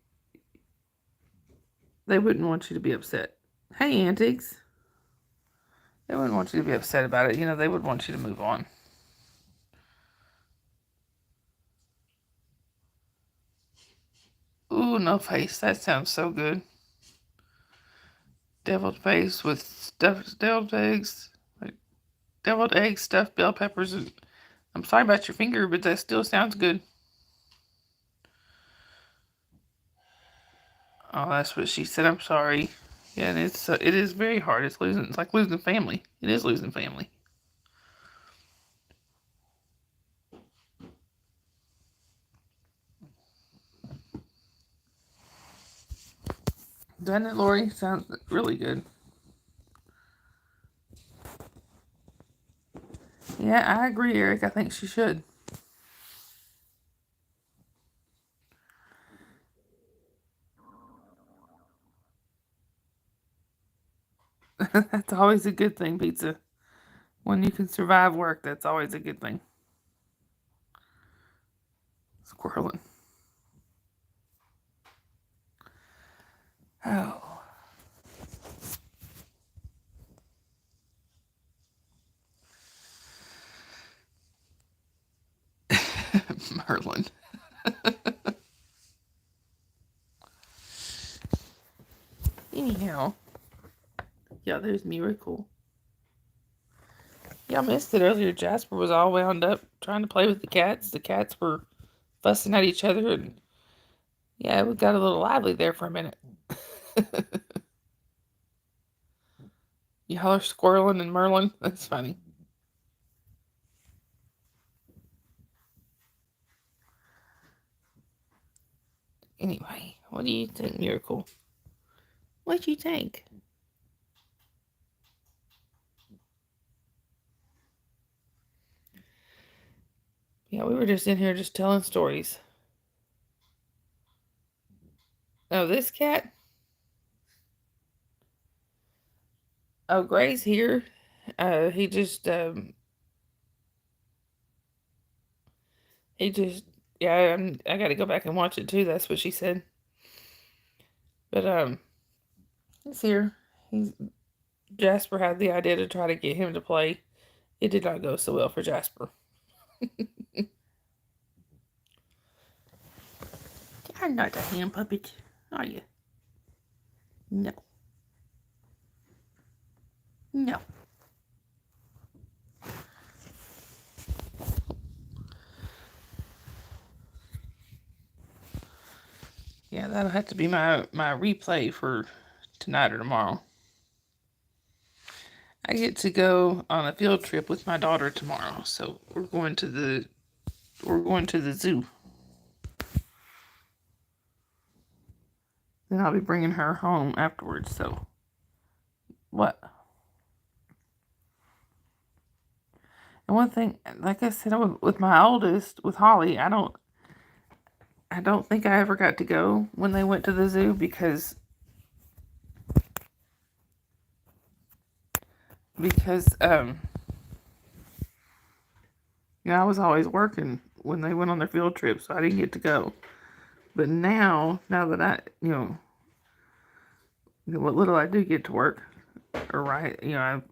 wouldn't want you to be upset. Hey, Antics. They wouldn't want you to be upset about it. They would want you to move on. Ooh, no face. That sounds so good. Deviled face with stuffed deviled eggs. Like deviled eggs, stuffed bell peppers. And I'm sorry about your finger, but that still sounds good. Oh, that's what she said. I'm sorry. Yeah, and it is very hard. It's like losing family. It is losing family. Doesn't it, Lori? Sounds really good. Yeah, I agree, Eric. I think she should. That's always a good thing, pizza. When you can survive work, that's always a good thing. Squirreling. Oh. Merlin. Anyhow. Yeah, there's Miracle. Yeah, I missed it earlier. Jasper was all wound up trying to play with the cats. The cats were fussing at each other, and yeah, we got a little lively there for a minute. Y'all are squirreling and Merlin. That's funny. Anyway, what do you think, Miracle? What do you think? Yeah, we were just in here just telling stories. Oh, this cat? Oh, Gray's here. He just, he just, yeah, I got to go back and watch it too. That's what she said. But, he's here. He's, Jasper had the idea to try to get him to play. It did not go so well for Jasper. You're not a hand puppet, are you? No. No. Yeah, that'll have to be my replay for tonight or tomorrow. I get to go on a field trip with my daughter tomorrow, so we're going to the zoo. Then I'll be bringing her home afterwards. So, what? And one thing, like I said, with my oldest, with Holly, I don't think I ever got to go when they went to the zoo because I was always working when they went on their field trip, so I didn't get to go. But now that what little I do get to work, or right, I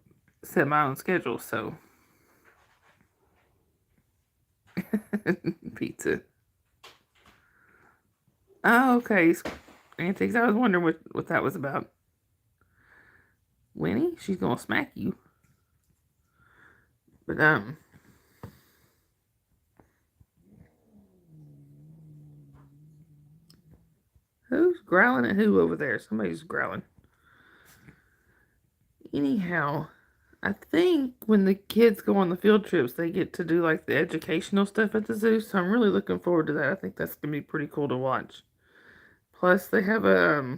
set my own schedule. So pizza. Oh, okay. Antics. I was wondering what that was about. Winnie, she's gonna smack you. But who's growling at who over there? Somebody's growling. Anyhow, I think when the kids go on the field trips, they get to do like the educational stuff at the zoo. So I'm really looking forward to that. I think that's gonna be pretty cool to watch. Plus, they have a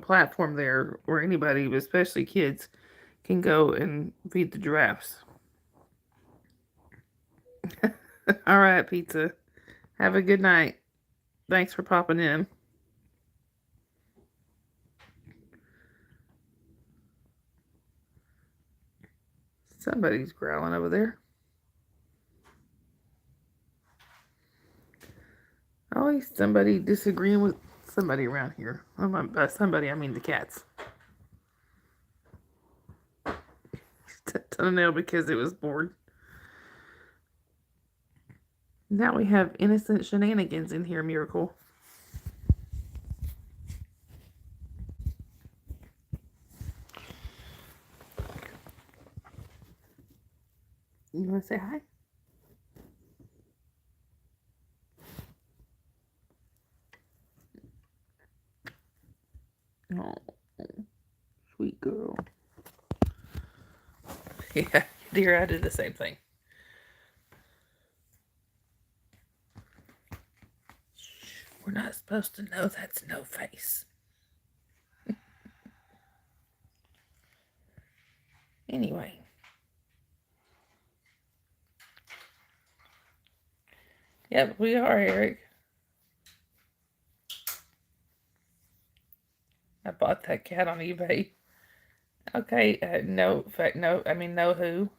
platform there where anybody, especially kids, can go and feed the giraffes. All right, pizza. Have a good night. Thanks for popping in. Somebody's growling over there. Always somebody disagreeing with somebody around here. By somebody, I mean the cats. Toenail because it was bored. Now we have innocent shenanigans in here, Miracle. You want to say hi? Oh, sweet girl. Yeah, dear, I did the same thing. We're not supposed to know that's no face. Anyway. Yep, we are, Eric. I bought that cat on eBay. Okay, no, no, I mean, no who.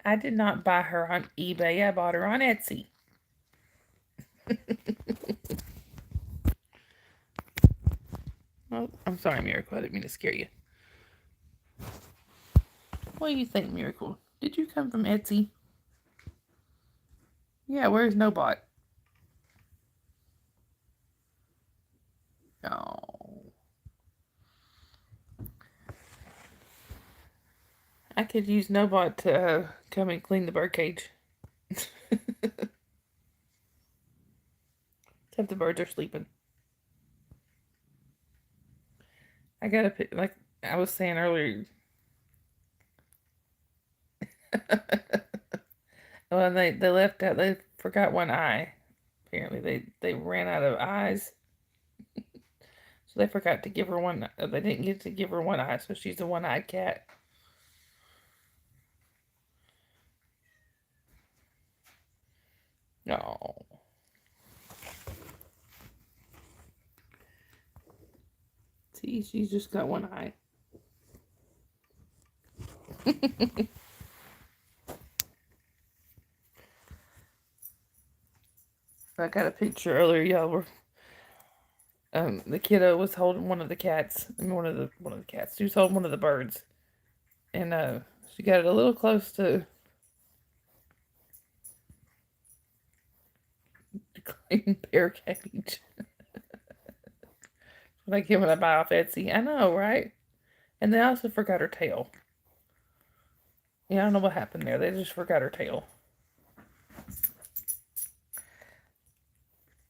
I did not buy her on eBay. I bought her on Etsy. Oh, I'm sorry, Miracle. I didn't mean to scare you. What do you think, Miracle? Did you come from Etsy? Yeah, where's Nobot? Oh. I could use Nobot to come and clean the birdcage. Except the birds are sleeping. I gotta pick, like I was saying earlier. Well, they left out. They forgot one eye. Apparently, they ran out of eyes, so they forgot to give her one. They didn't get to give her one eye, so she's a one-eyed cat. Oh. See, she's just got one eye. I got a picture earlier, y'all. Where the kiddo was holding one of the cats, and one of the cats. She was holding one of the birds, and she got it a little close to the clean bear cage. Like when I buy off Etsy, I know, right? And they also forgot her tail. Yeah, I don't know what happened there. They just forgot her tail.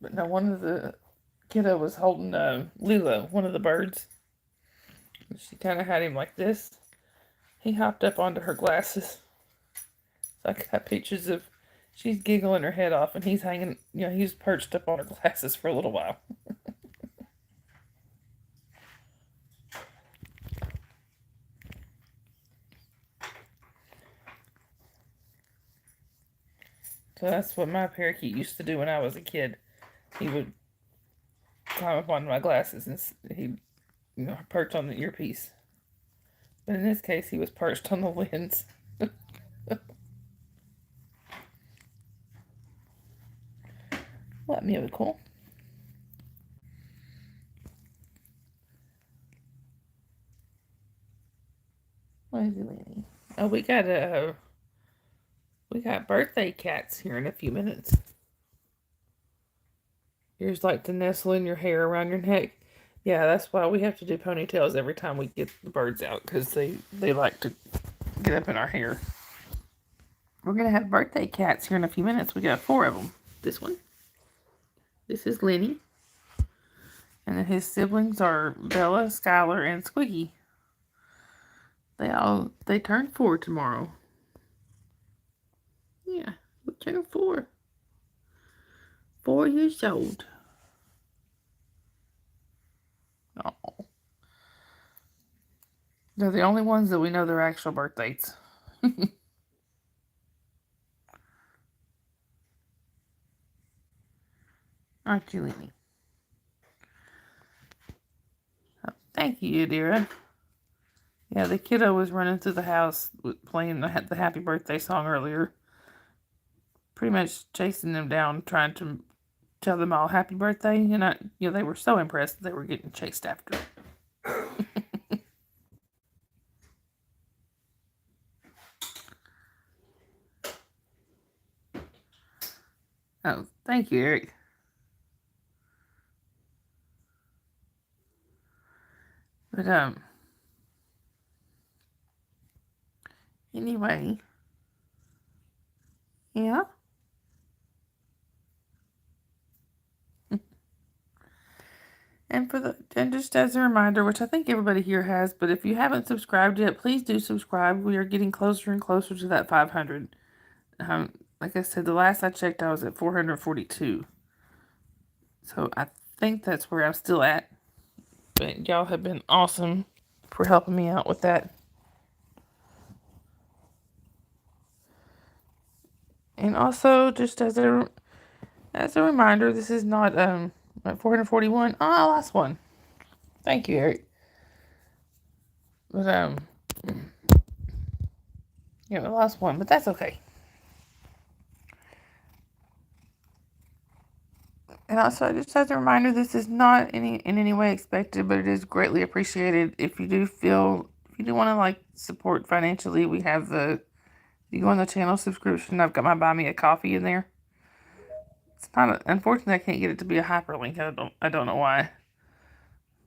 But now one of the kiddo was holding Lilo, one of the birds. She kind of had him like this. He hopped up onto her glasses. So I got pictures of she's giggling her head off, and he's hanging. You know, he's perched up on her glasses for a little while. So that's what my parakeet used to do when I was a kid. He would climb up on my glasses and he, perch on the earpiece. But in this case, he was perched on the lens. What miracle? What is it, Lenny? Oh, we got birthday cats here in a few minutes. Yours like to nestle in your hair around your neck. Yeah, that's why we have to do ponytails every time we get the birds out, because they like to get up in our hair. We're going to have birthday cats here in a few minutes. We got 4 of them. This one. This is Lenny. And then his siblings are Bella, Skylar, and Squiggy. They turn 4 tomorrow. Yeah, we turn 4. 4 years old. Oh. They're the only ones that we know their actual birthdays. Aren't you, Lenny? Oh, thank you, Adira. Yeah, the kiddo was running through the house playing the happy birthday song earlier. Pretty much chasing them down, trying to tell them all happy birthday. And they were so impressed they were getting chased after. Oh, thank you, Eric. But anyway, yeah. And just as a reminder, which I think everybody here has, but if you haven't subscribed yet, please do subscribe. We are getting closer and closer to that 500. Like I said, the last I checked, I was at 442. So I think that's where I'm still at. But y'all have been awesome for helping me out with that. And also, just as a reminder, this is not at 441. Oh, I lost one. Thank you, Eric. But yeah, I lost one, but that's okay. And also, just as a reminder, this is not in any way expected, but it is greatly appreciated. If you do want to like support financially, we have you go on the channel subscription. I've got my Buy Me a Coffee in there. It's not unfortunately I can't get it to be a hyperlink. I don't know why,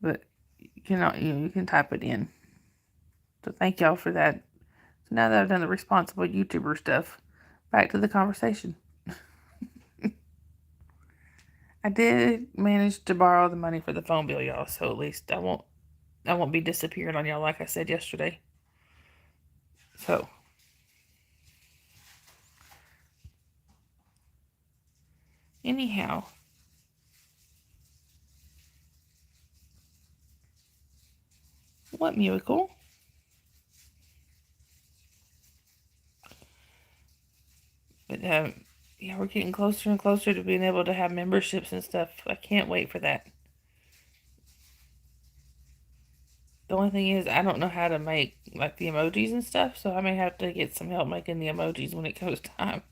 but you can type it in. So thank y'all for that. So now that I've done the responsible YouTuber stuff, back to the conversation. I did manage to borrow the money for the phone bill, y'all. So at least I won't be disappearing on y'all like I said yesterday. So anyhow, what miracle? But yeah, we're getting closer and closer to being able to have memberships and stuff. I can't wait for that. The only thing is, I don't know how to make like the emojis and stuff, so I may have to get some help making the emojis when it comes time.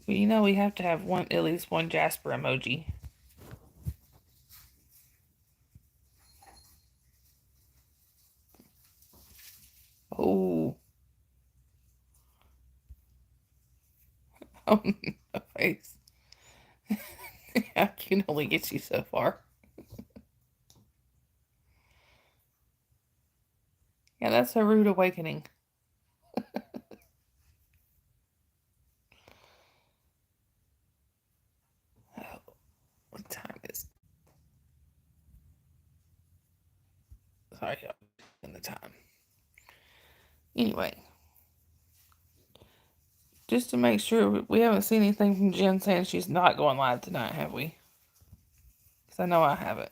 But we have to have at least one Jasper emoji. Oh, oh no, face. I can only get you so far. Yeah, that's a rude awakening. Oh, what time is it? Sorry, y'all, in the time. Anyway, just to make sure, we haven't seen anything from Jen saying she's not going live tonight, have we? Because I know I haven't.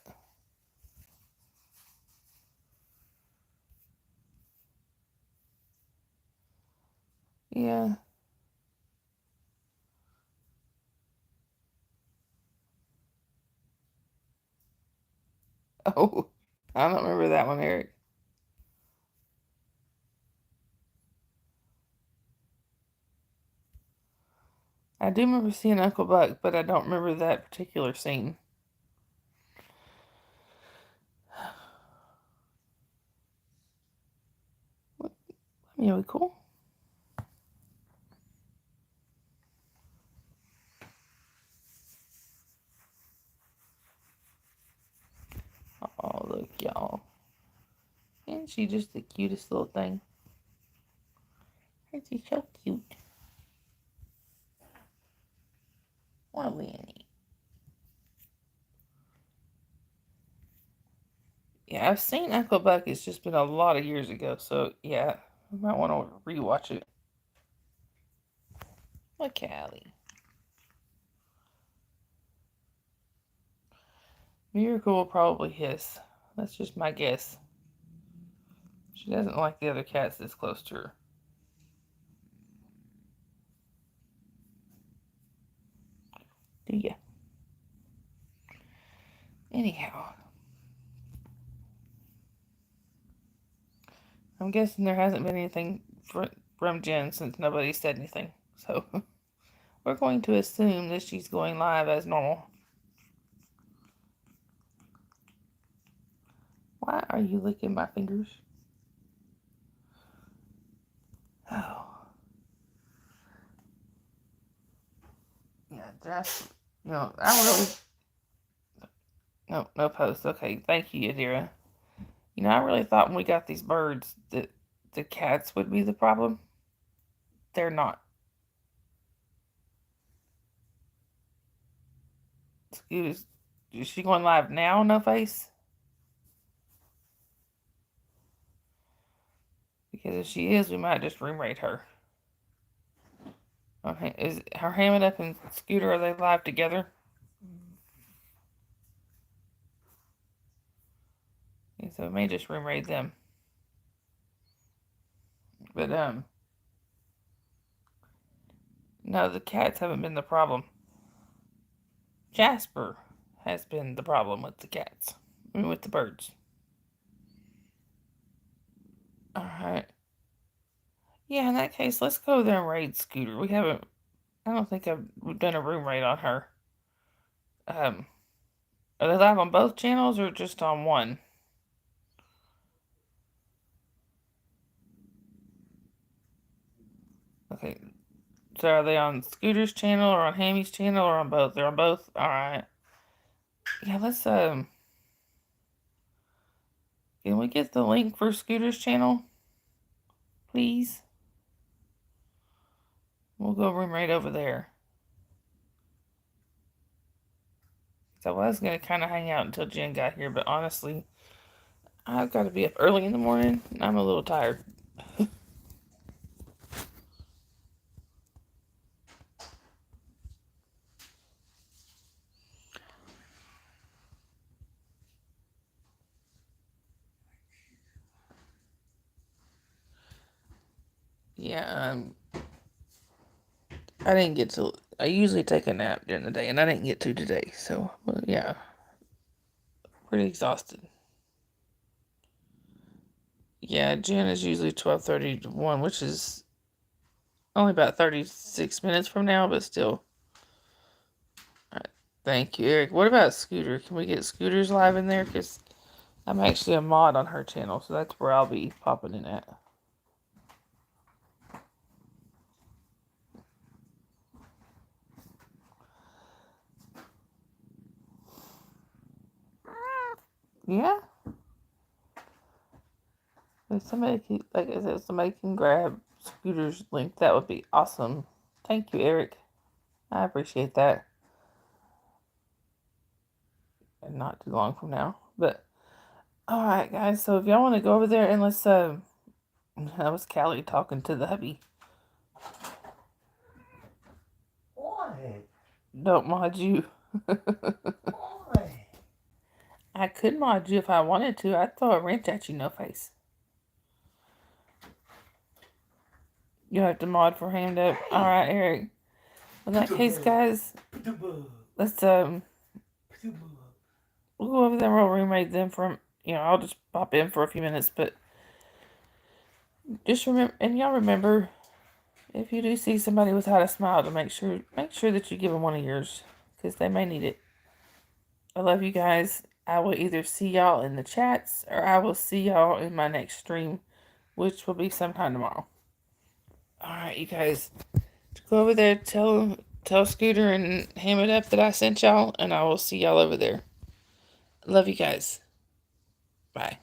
Yeah. Oh, I don't remember that one, Eric. I do remember seeing Uncle Buck, but I don't remember that particular scene. What? Really cool. Oh, look, y'all. Isn't she just the cutest little thing? She's so cute. What Annie? Yeah, I've seen Uncle Buck. It's just been a lot of years ago, so yeah, I might want to rewatch it. Look, Callie. Miracle will probably hiss. That's just my guess. She doesn't like the other cats this close to her. Do ya? Anyhow, I'm guessing there hasn't been anything from Jen since nobody said anything. So we're going to assume that she's going live as normal. Why are you licking my fingers? Oh. Yeah, I really No, no post. Okay, thank you, Yadira. You know, I really thought when we got these birds that the cats would be the problem. They're not. Is she going live now, No Face? Because if she is, we might just room rate her. Okay, is her Hammond up and Scooter, are they live together? Okay, so we may just room rate them. But no, the cats haven't been the problem. Jasper has been the problem with the cats. I mean, with the birds. Alright. Yeah, in that case, let's go there and raid Scooter. We haven't, I don't think we've done a room raid on her. Are they live on both channels or just on one? Okay. So are they on Scooter's channel or on Hammy's channel or on both? They're on both? Alright. Yeah, let's, can we get the link for Scooter's channel? Please? We'll go room right over there. So I was going to kind of hang out until Jen got here, but honestly, I've got to be up early in the morning. I'm a little tired. Yeah, I didn't get to. I usually take a nap during the day, and I didn't get to today. So, well, yeah, pretty exhausted. Yeah, Jen is usually 12:30 to 1, which is only about 36 minutes from now, but still. All right, thank you, Eric. What about Scooter? Can we get Scooter's live in there? Because I'm actually a mod on her channel, so that's where I'll be popping in at. Yeah. If somebody can, like I said, somebody can grab Scooter's link, that would be awesome. Thank you, Eric. I appreciate that. And not too long from now, but all right, guys. So if y'all want to go over there and let's that was Callie talking to the hubby. What? Don't mod you. What? I could mod you if I wanted to. I'd throw a wrench at you, No Face. You have to mod for hand up. All right, Eric. In that case, guys, let's we'll go over there. We'll roommate them from. I'll just pop in for a few minutes, but just remember, and y'all remember, if you do see somebody without a smile, to make sure that you give them one of yours, because they may need it. I love you guys. I will either see y'all in the chats or I will see y'all in my next stream, which will be sometime tomorrow. Alright, you guys. Go over there, tell Scooter and Ham It Up that I sent y'all, and I will see y'all over there. Love you guys. Bye.